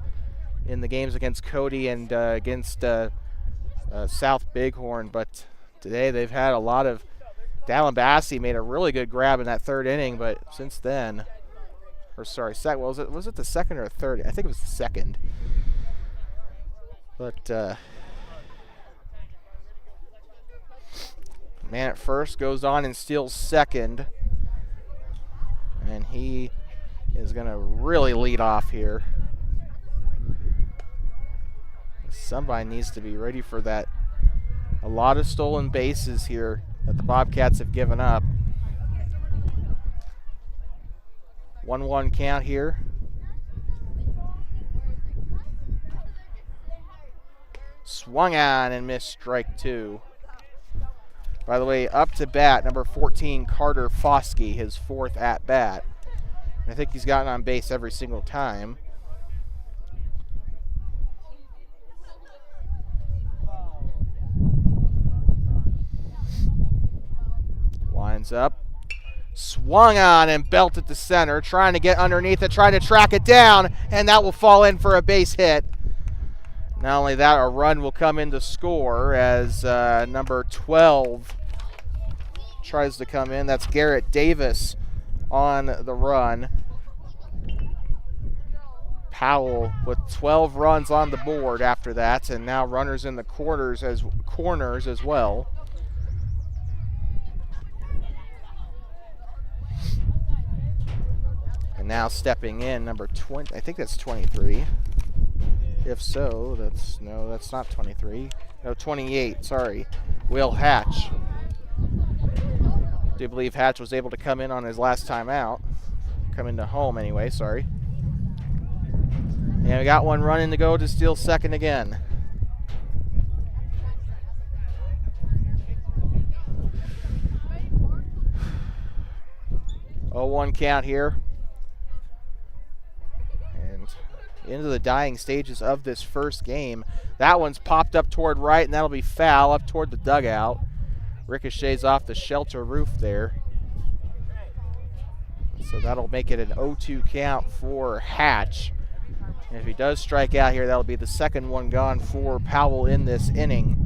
in the games against Cody and against South Bighorn, but today they've had a lot of. Dallin Bassey made a really good grab in that 3rd inning, but since then, or sorry, was it the 2nd or 3rd? I think it was the 2nd. But man at first goes on and steals second, and he is going to really lead off here. Somebody needs to be ready for that. A lot of stolen bases here that the Bobcats have given up. 1-1 count here. Swung on and missed, strike 2. By the way, up to bat, number 14, Carter Foskey, his 4th at bat. I think he's gotten on base every single time. Winds up. Swung on and belted to center, trying to get underneath it, trying to track it down, and that will fall in for a base hit. Not only that, a run will come in to score as number 12 tries to come in. That's Garrett Davis on the run. Powell with 12 runs on the board after that, and now runners in the corners as well. And now stepping in, number 20, I think that's 23. If so, that's not 23. No, 28, sorry. Will Hatch. I do believe Hatch was able to come in on his last time out. Come into home anyway, sorry. And we got one running to go to steal second again. Oh, 1 count here. Into the dying stages of this first game. That one's popped up toward right, and that'll be foul up toward the dugout. Ricochets off the shelter roof there. So that'll make it an 0-2 count for Hatch. And if he does strike out here, that'll be the second one gone for Powell in this inning.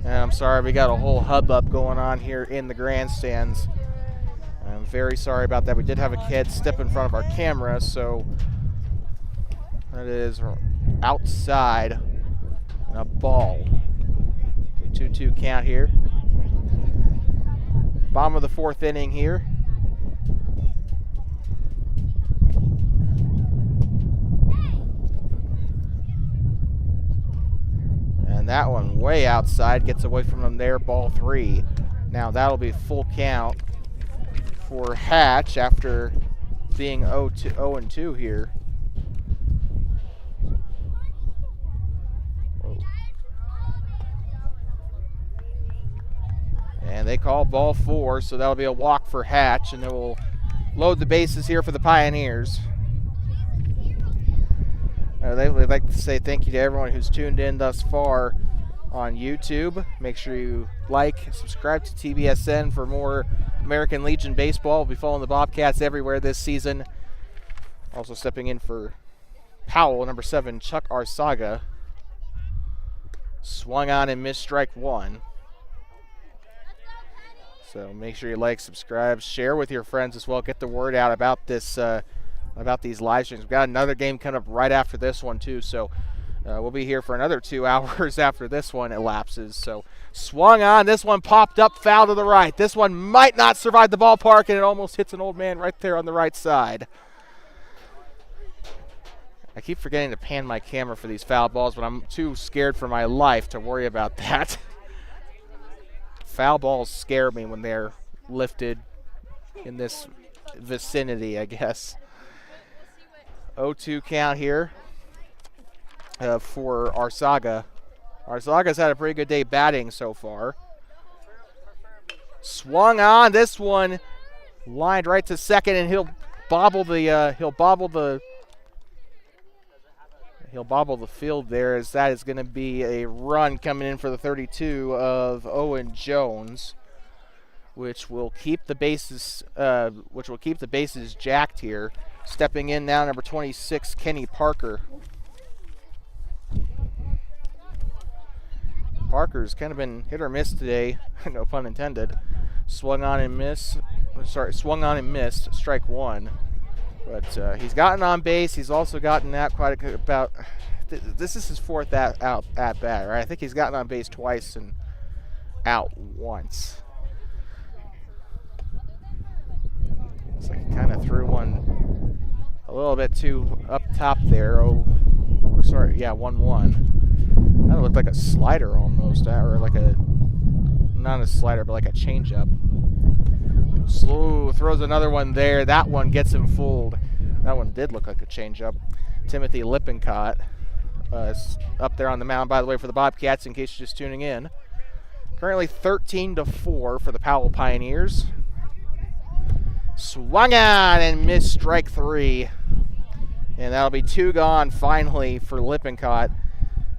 And I'm sorry, we got a whole hubbub going on here in the grandstands. I'm very sorry about that. We did have a kid step in front of our camera, so that is outside and a ball. So 2-2 count here. Bottom of the 4th inning here. And that one way outside, gets away from him there, ball 3. Now that'll be full count for Hatch after being 0-2 here. Whoa. And they call ball 4, so that'll be a walk for Hatch, and then we'll load the bases here for the Pioneers. They would like to say thank you to everyone who's tuned in thus far on YouTube. Make sure you like, subscribe to TBSN for more American Legion baseball. We'll be following the Bobcats everywhere this season. Also stepping in for Powell, number 7, Chuck Arsaga. Swung on and missed, strike 1. So make sure you like, subscribe, share with your friends as well. Get the word out about this about these live streams. We've got another game coming up right after this one too, so we'll be here for another 2 hours after this one elapses. So swung on, this one popped up, foul to the right. This one might not survive the ballpark, and it almost hits an old man right there on the right side. I keep forgetting to pan my camera for these foul balls, but I'm too scared for my life to worry about that. Foul balls scare me when they're lifted in this vicinity, I guess. 0-2 count here for Arsaga. Arsaga's had a pretty good day batting so far. Swung on, this one lined right to second, and he'll bobble the field there, as that is going to be a run coming in for the 32 of Owen Jones, which will keep the bases jacked here. Stepping in now, number 26, Kenny Parker. Parker's kind of been hit or miss today, no pun intended. Swung on and missed, strike 1. But he's gotten on base. He's also gotten out quite about. This is his 4th at bat, right? I think he's gotten on base twice and out once. Looks like he kind of threw one a little bit too up top there. Oh, or sorry, yeah, 1-1. That looked like a slider almost, or like a, not a slider, but like a changeup. Slow throws another one there. That one gets him fooled. That one did look like a changeup. Timothy Lippincott up there on the mound, by the way, for the Bobcats, in case you're just tuning in. Currently 13-4 for the Powell Pioneers. Swung on and missed strike 3. And that'll be 2 gone finally for Lippincott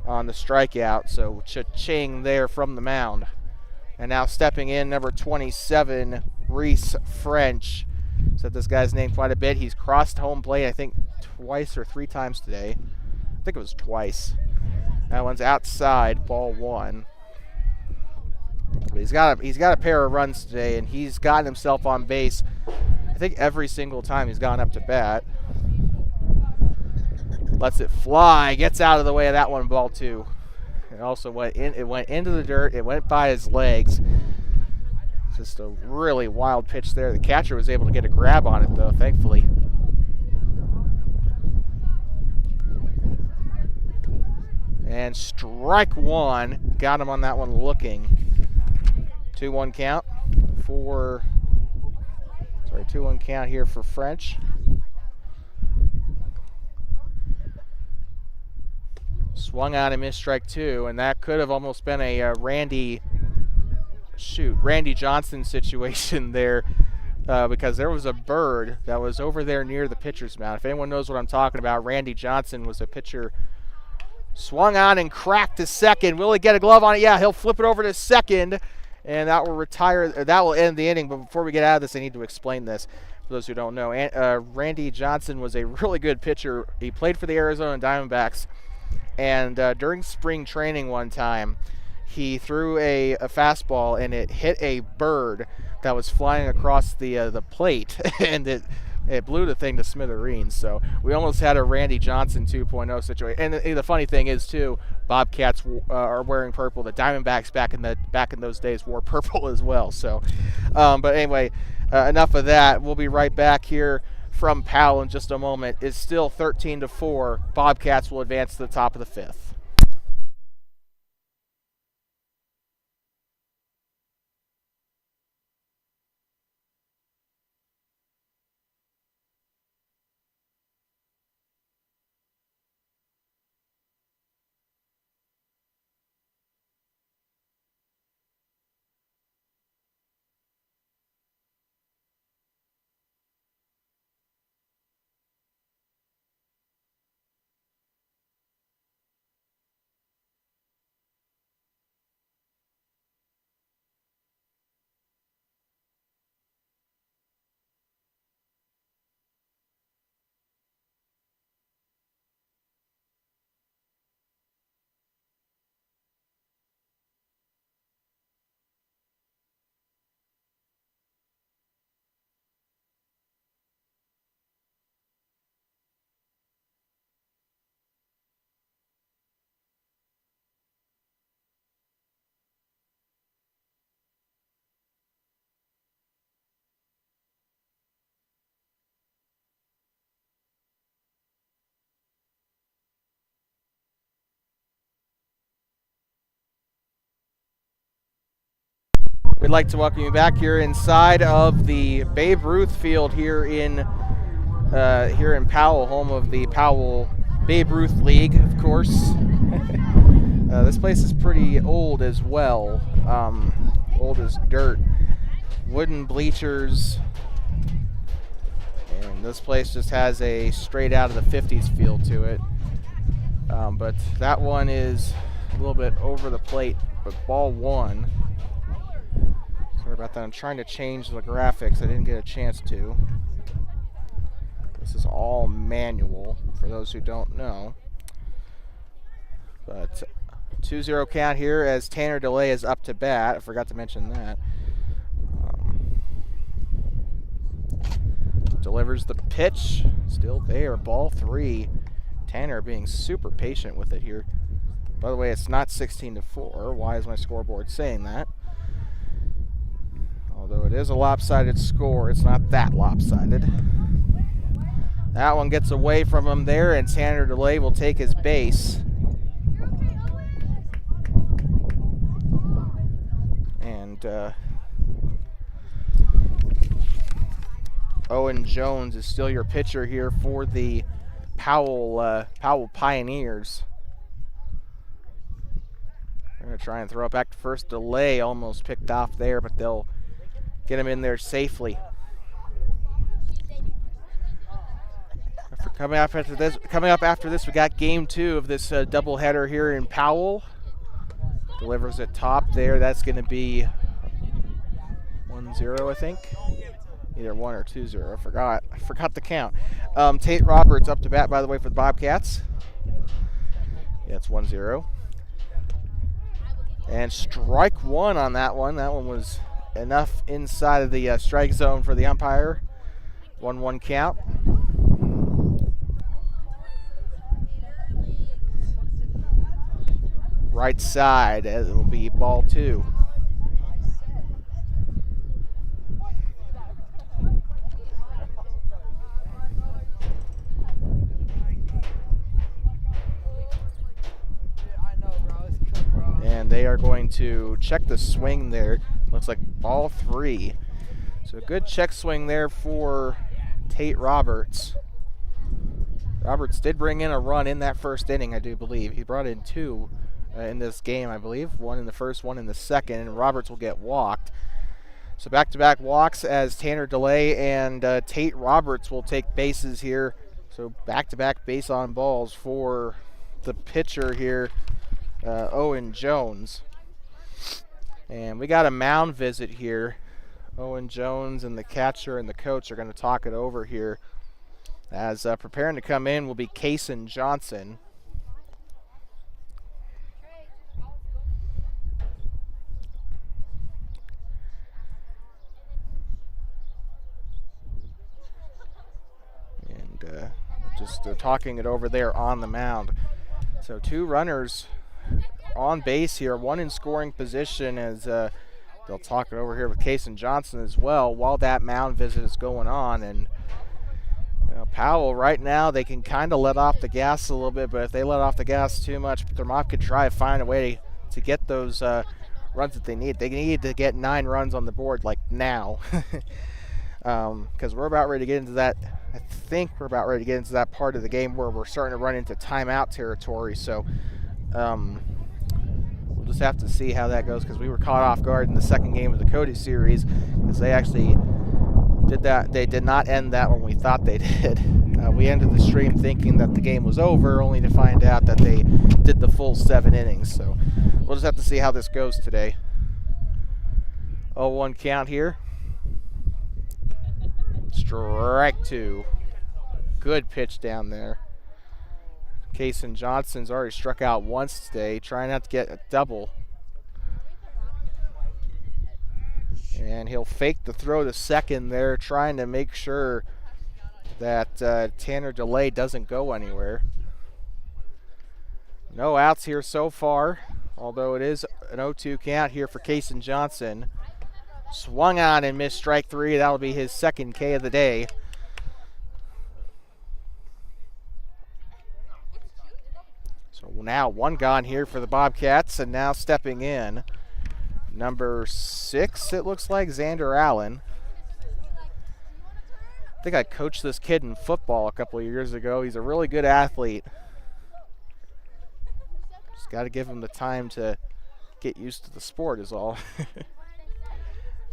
on the strikeout. So cha-ching there from the mound. And now stepping in, number 27, Reese French. Said this guy's name quite a bit. He's crossed home plate, I think, twice or 3 times today. I think it was twice. That one's outside, ball 1. But he's got a pair of runs today, and he's gotten himself on base, I think, every single time he's gone up to bat. Lets it fly, gets out of the way of that one, ball 2. It also went into the dirt. It went by his legs. Just a really wild pitch there. The catcher was able to get a grab on it, though, thankfully. And strike 1. Got him on that one looking. 2-1 count for, 2-1 count here for French. Swung on and missed strike 2, and that could have almost been a Randy Johnson situation there, because there was a bird that was over there near the pitcher's mound. If anyone knows what I'm talking about, Randy Johnson was a pitcher. Swung on and cracked to second. Will he get a glove on it? Yeah, he'll flip it over to second, and that will end the inning. But before we get out of this, I need to explain this for those who don't know. Randy Johnson was a really good pitcher. He played for the Arizona Diamondbacks. And during spring training one time, he threw a fastball, and it hit a bird that was flying across the plate, and it blew the thing to smithereens. So we almost had a Randy Johnson 2.0 situation. And the funny thing is, too, Bobcats are wearing purple. The Diamondbacks back in those days wore purple as well. So, but anyway, enough of that. We'll be right back here from Powell in just a moment. It's still 13-4. Bobcats will advance to the top of the 5th. We'd like to welcome you back here inside of the Babe Ruth field here in Powell, home of the Powell Babe Ruth League, of course. This place is pretty old as well, old as dirt. Wooden bleachers, and this place just has a straight out of the 50s feel to it. But that one is a little bit over the plate, but ball 1. Sorry about that. I'm trying to change the graphics. I didn't get a chance to. This is all manual for those who don't know. But 2-0 count here as Tanner DeLay is up to bat. I forgot to mention that. Delivers the pitch. Still there. Ball 3. Tanner being super patient with it here. By the way, it's not 16-4. Why is my scoreboard saying that? Although it is a lopsided score, it's not that lopsided. That one gets away from him there, and Tanner DeLay will take his base. And Owen Jones is still your pitcher here for the Powell Pioneers. They're going to try and throw it back to first. DeLay almost picked off there, but they'll get him in there safely. Coming up after this, we got game 2 of this doubleheader here in Powell. Delivers it top there. That's going to be 1-0, I think. Either 1 or 2-0. I forgot the count. Tate Roberts up to bat, by the way, for the Bobcats. Yeah, it's 1-0. And strike 1 on that one. That one was enough inside of the strike zone for the umpire. 1-1 count. Right side, it'll be ball 2. And they are going to check the swing there. Looks like ball 3. So good check swing there for Tate Roberts. Roberts did bring in a run in that first inning, I do believe. He brought in 2 in this game, I believe. 1 in the first, 1 in the second, and Roberts will get walked. So back-to-back walks as Tanner DeLay and Tate Roberts will take bases here. So back-to-back base on balls for the pitcher here, Owen Jones. And we got a mound visit here. Owen Jones and the catcher and the coach are going to talk it over here. As preparing to come in will be Kaysen Johnson. And just talking it over there on the mound. So 2 runners on base here, 1 in scoring position, as they'll talk it over here with Kaysen Johnson as well while that mound visit is going on. And Powell right now, they can kind of let off the gas a little bit, but if they let off the gas too much, Thermop could try to find a way to get those runs that they need. They need to get 9 runs on the board like now. Because we're about ready to get into that. I think we're about ready to get into that part of the game where we're starting to run into timeout territory. So we'll just have to see how that goes, because we were caught off guard in the second game of the Cody series, because they actually did that. They did not end that when we thought they did. We ended the stream thinking that the game was over, only to find out that they did the full 7 innings. So we'll just have to see how this goes today. 0-1 count here. Strike 2. Good pitch down there. Kaysen Johnson's already struck out once today, trying not to get a double. And he'll fake the throw to second there, trying to make sure that Tanner DeLay doesn't go anywhere. No outs here so far, although it is an 0-2 count here for Kaysen Johnson. Swung on and missed strike 3. That'll be his second K of the day. So now 1 gone here for the Bobcats, and now stepping in, number 6, it looks like, Xander Allen. I think I coached this kid in football a couple of years ago. He's a really good athlete. Just got to give him the time to get used to the sport is all.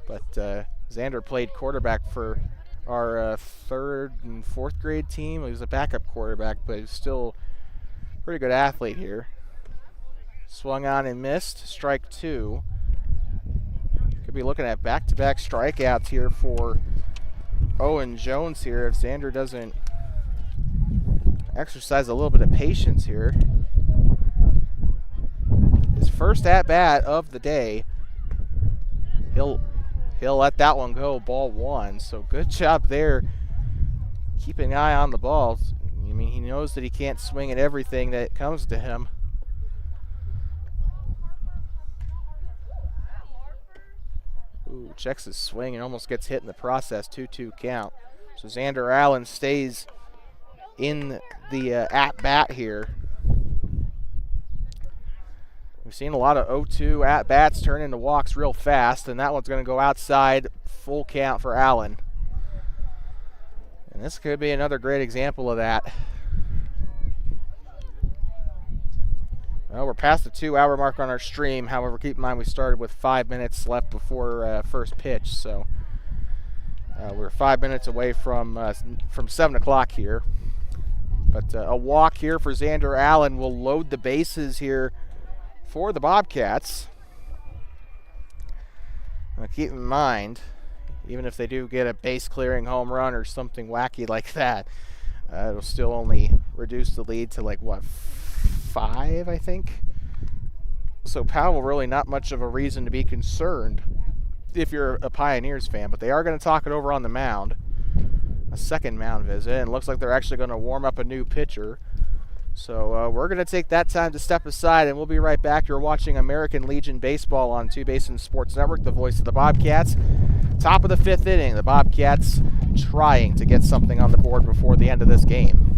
But Xander played quarterback for our 3rd and 4th grade team. He was a backup quarterback, but he's still a pretty good athlete here. Swung on and missed. Strike 2. Could be looking at back-to-back strikeouts here for Owen Jones here if Xander doesn't exercise a little bit of patience here. His first at-bat of the day. He'll let that one go, ball 1. So good job there, keeping an eye on the ball. I mean, he knows that he can't swing at everything that comes to him. Ooh, checks his swing and almost gets hit in the process. 2-2 count. So Xander Allen stays in the at-bat here. We've seen a lot of 0-2 at-bats turn into walks real fast, and that one's going to go outside, full count for Allen. And this could be another great example of that. Well, we're past the 2-hour mark on our stream. However, keep in mind we started with 5 minutes left before first pitch, so we're 5 minutes away from 7 o'clock here. But a walk here for Xander Allen will load the bases here for the Bobcats. Now keep in mind, even if they do get a base-clearing home run or something wacky like that, it'll still only reduce the lead to, like, what, 5, I think? So Powell really not much of a reason to be concerned if you're a Pioneers fan, but they are going to talk it over on the mound. A second mound visit, and it looks like they're actually going to warm up a new pitcher. So we're going to take that time to step aside, and we'll be right back. You're watching American Legion Baseball on Two Basin Sports Network, the voice of the Bobcats. Top of the 5th inning, the Bobcats trying to get something on the board before the end of this game.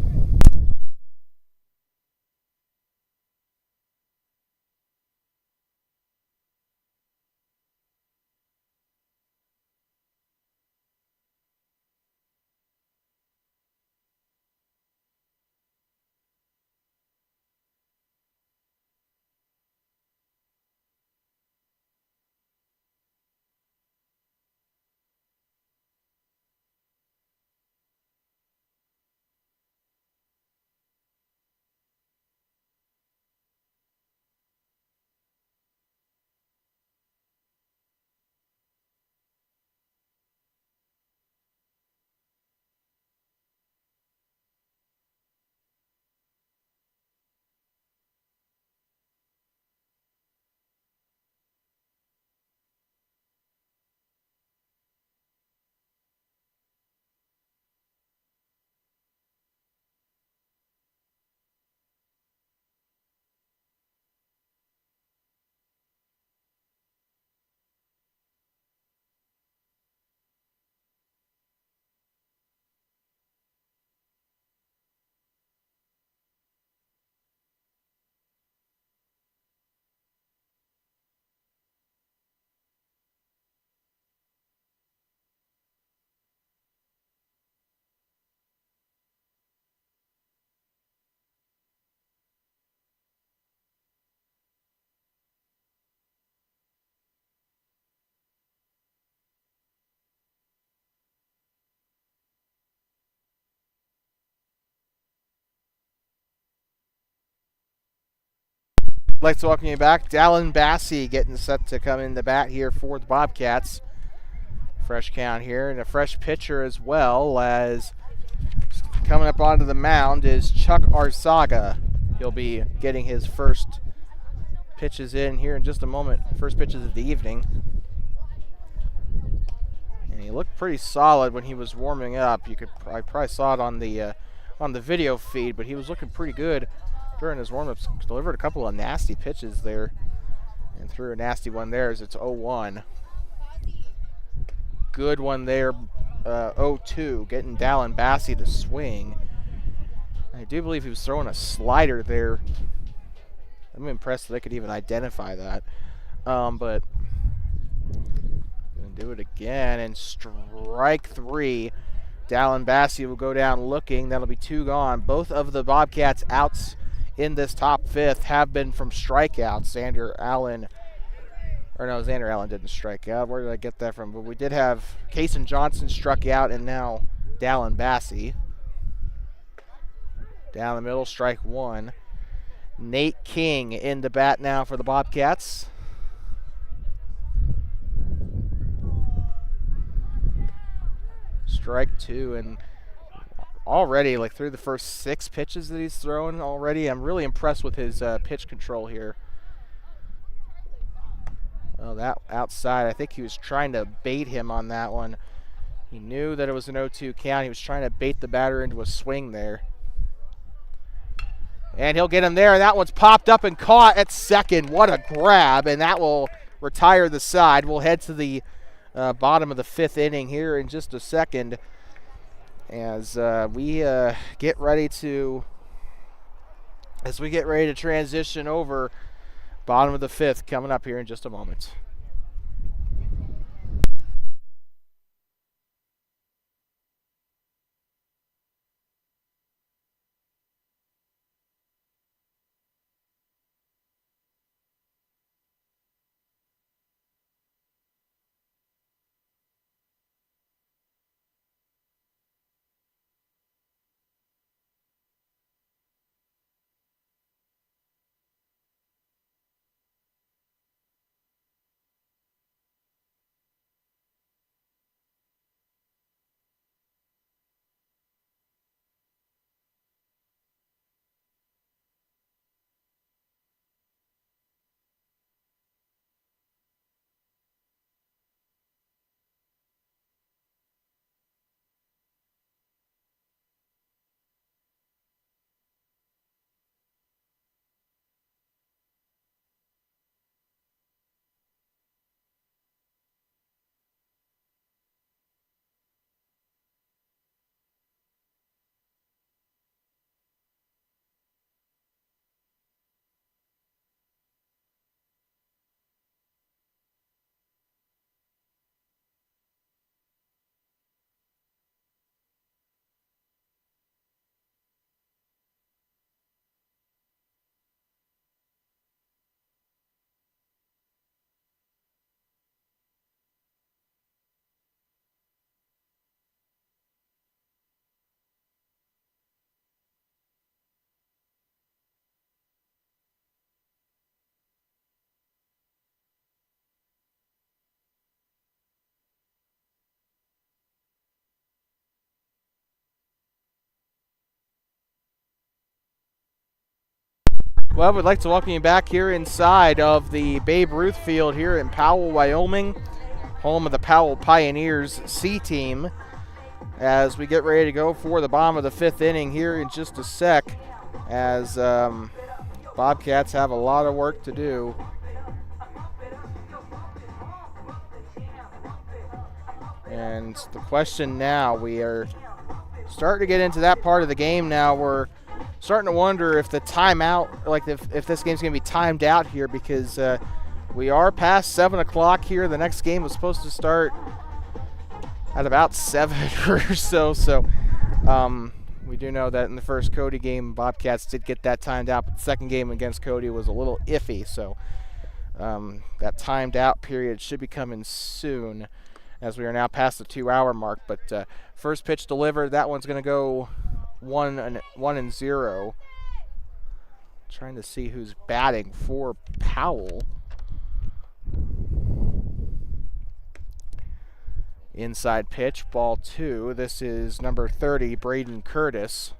I'd like to welcome you back. Dallin Bassey getting set to come in the bat here for the Bobcats. Fresh count here, and a fresh pitcher as well, as coming up onto the mound is Chuck Arzaga. He'll be getting his first pitches in here in just a moment. First pitches of the evening. And he looked pretty solid when he was warming up. I probably saw it on the video feed, but he was looking pretty good during his warm-ups. Delivered a couple of nasty pitches there and threw a nasty one there as it's 0-1. Good one there, 0-2, getting Dallin Bassey to swing. I do believe he was throwing a slider there. I'm impressed that I could even identify that. But gonna do it again, and strike 3. Dallin Bassey will go down looking. That'll be 2 gone. Both of the Bobcats' outs in this top 5th have been from strikeouts. Xander Allen didn't strike out. Where did I get that from? But we did have Kason Johnson struck out, and now Dallin Bassey. Down the middle, strike 1. Nate King in the bat now for the Bobcats. Strike 2, and already, like, through the first 6 pitches that he's thrown already, I'm really impressed with his pitch control here. Oh, that outside, I think he was trying to bait him on that one. He knew that it was an 0-2 count. He was trying to bait the batter into a swing there. And he'll get him there. That one's popped up and caught at second. What a grab, and that will retire the side. We'll head to the bottom of the 5th inning here in just a second. as we get ready to transition over. Bottom of the 5th coming up here in just a moment. Well, we'd like to welcome you back here inside of the Babe Ruth Field here in Powell, Wyoming, home of the Powell Pioneers C team, as we get ready to go for the bottom of the 5th inning here in just a sec, as Bobcats have a lot of work to do. And the question now, we are starting to get into that part of the game now. We're starting to wonder if the timeout, like if this game's going to be timed out here, because we are past 7 o'clock here. The next game was supposed to start at about 7 or so. So we do know that in the first Cody game, Bobcats did get that timed out, but the second game against Cody was a little iffy. So that timed out period should be coming soon, as we are now past the 2-hour mark. But first pitch delivered, that one's going to go 1-0. Trying to see who's batting for Powell. Inside pitch, ball 2. This is number 30, Braden Curtis.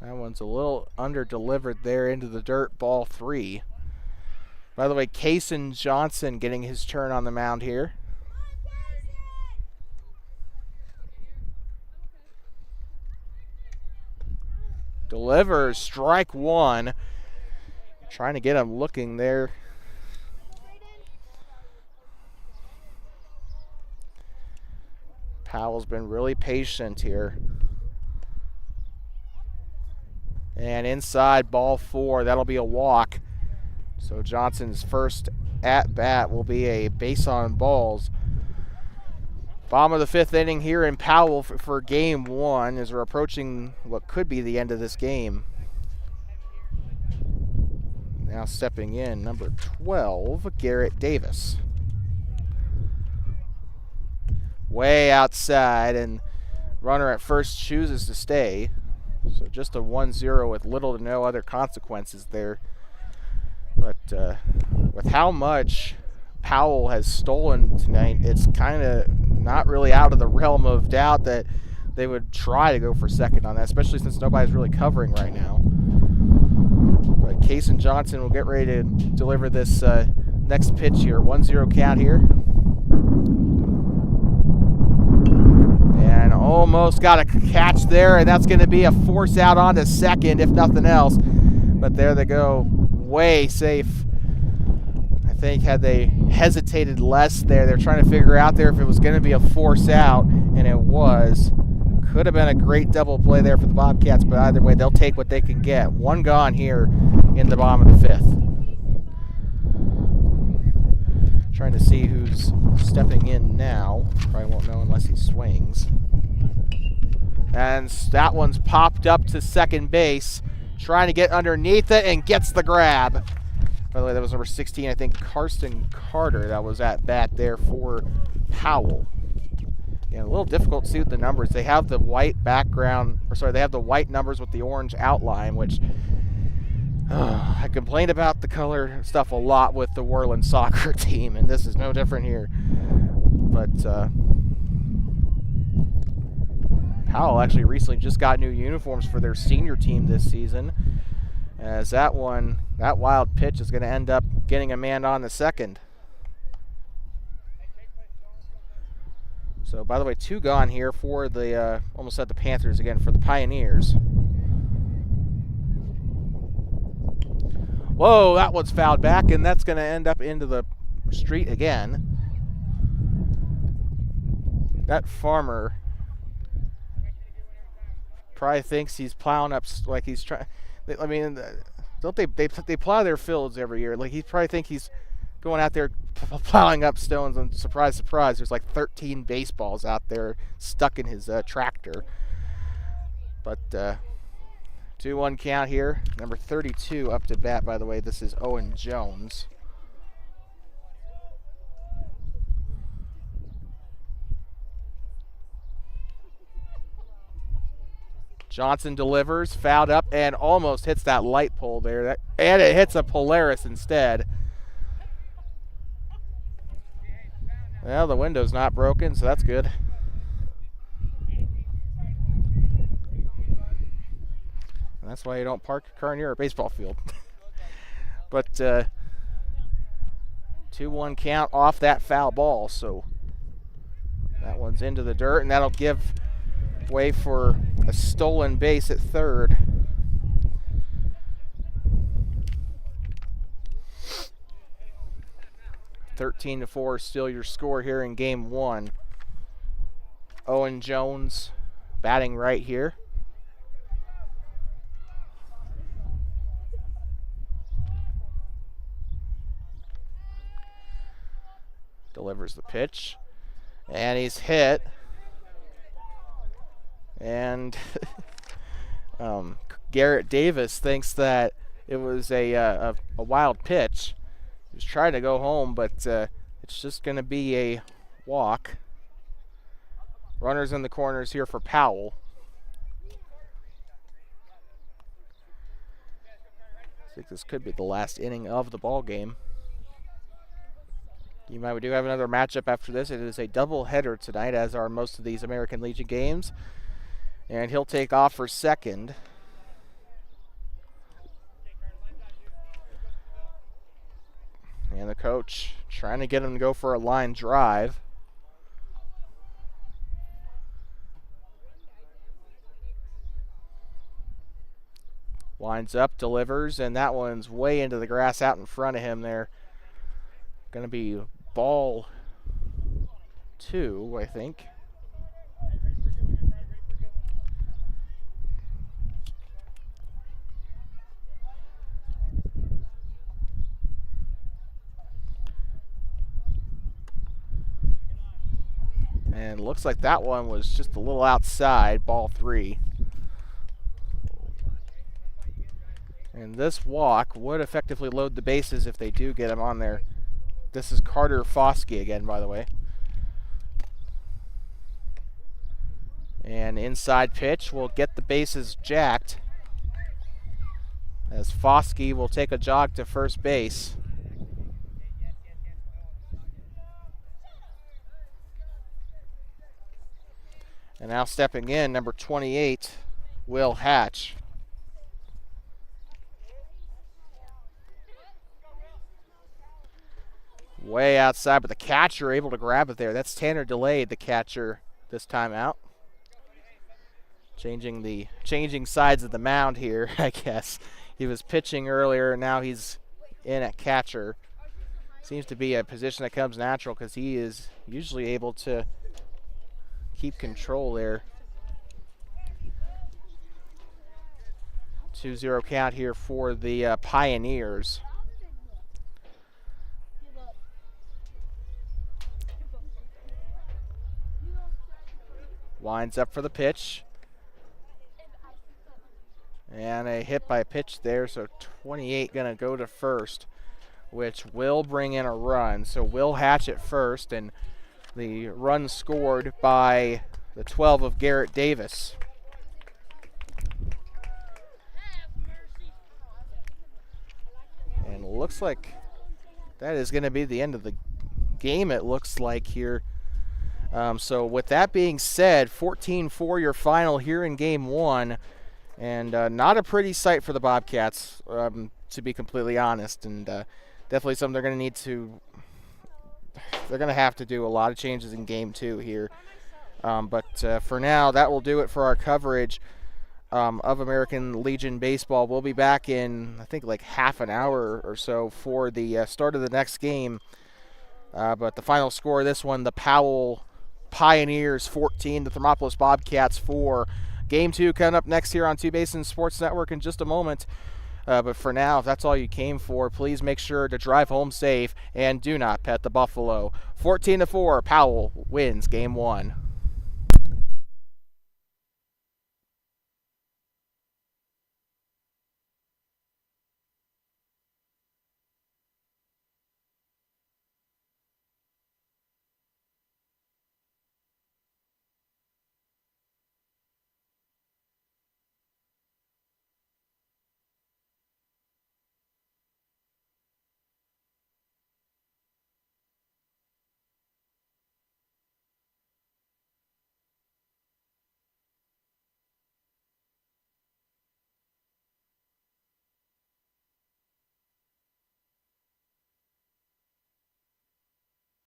That one's a little under-delivered there into the dirt, ball 3. By the way, Kaysen Johnson getting his turn on the mound here. Delivers, strike 1. Trying to get him looking there. Powell's been really patient here. And inside, ball 4. That'll be a walk. So Johnson's first at-bat will be a base on balls. Bottom of the 5th inning here in Powell for game 1, as we're approaching what could be the end of this game. Now stepping in, number 12, Garrett Davis. Way outside, and runner at first chooses to stay. So just a 1-0 with little to no other consequences there. But with how much Powell has stolen tonight, it's kind of not really out of the realm of doubt that they would try to go for second on that, especially since nobody's really covering right now. But Kaysen Johnson will get ready to deliver this next pitch here. 1-0 count here. And almost got a catch there, and that's going to be a force out onto second, if nothing else. But there they go. Way safe think had they hesitated less there, they're trying to figure out there if it was going to be a force out, and it was. Could have been a great double play there for the Bobcats, but either way, they'll take what they can get. One gone here in the bottom of the fifth. Trying to see who's stepping in now. Probably won't know unless he swings. And that one's popped up to second base, trying to get underneath it and gets the grab. By the way, that was number 16, I think, Karsten Carter, that was at bat there for Powell. Yeah, a little difficult to see with the numbers. They have the white background, or sorry, they have the white numbers with the orange outline, which I complained about the color stuff a lot with the Whirling soccer team, and this is no different here. But Powell actually recently just got new uniforms for their senior team this season, as that wild pitch is going to end up getting a man on the second. So, by the way, 2 gone here for the, almost said the Panthers again, for the Pioneers. Whoa, that one's fouled back, and that's going to end up into the street again. That farmer probably thinks he's plowing up, like he's trying. I mean, don't they plow their fields every year? Like, he probably think he's going out there plowing up stones, and surprise, surprise, there's like 13 baseballs out there stuck in his tractor. But 2-1 count here. Number 32 up to bat, by the way. This is Owen Jones. Johnson delivers, fouled up, and almost hits that light pole there. And it hits a Polaris instead. Well, the window's not broken, so that's good. And that's why you don't park your car near a baseball field. But 2-1 count off that foul ball, so that one's into the dirt, and that'll give way for a stolen base at third. (13-4) still your score here in game 1. Owen Jones batting right here. Delivers the pitch, and he's hit. And Garrett Davis thinks that it was a wild pitch. He was trying to go home, but it's just going to be a walk. Runners in the corners here for Powell. I think this could be the last inning of the ball game. We do have another matchup after this. It is a doubleheader tonight, as are most of these American Legion games. And he'll take off for second. And the coach trying to get him to go for a line drive. Winds up, delivers, and that one's way into the grass out in front of him there. Going to be ball 2, I think. And looks like that one was just a little outside, ball 3. And this walk would effectively load the bases if they do get him on there. This is Carter Foskey again, by the way. And inside pitch will get the bases jacked, as Foskey will take a jog to first base. And now stepping in, number 28, Will Hatch. Way outside, but the catcher able to grab it there. That's Tanner Delayed, the catcher, this time out. Changing sides of the mound here, I guess. He was pitching earlier, and now he's in at catcher. seems to be a position that comes natural because he is usually able to keep control there. 2-0 count here for the Pioneers. Winds up for the pitch. And a hit by pitch there, so 28 going to go to first, which will bring in a run. So Will Hatch at first, and the run scored by the 12 of Garrett Davis. And looks like that is going to be the end of the game, it looks like here. So with that being said, 14-4 your final here in game one. And not a pretty sight for the Bobcats, to be completely honest. And definitely something they're going to need to – they're going to have to do a lot of changes in game two here. But for now, that will do it for our coverage of American Legion Baseball. We'll be back in, I think, like half an hour or so for the start of the next game. But the final score of this one, the Powell Pioneers 14, the Thermopolis Bobcats 4. Game two coming up next here on Two Basins Sports Network in just a moment. But for now, if that's all you came for, please make sure to drive home safe and do not pet the buffalo. 14-4, Powell wins game one.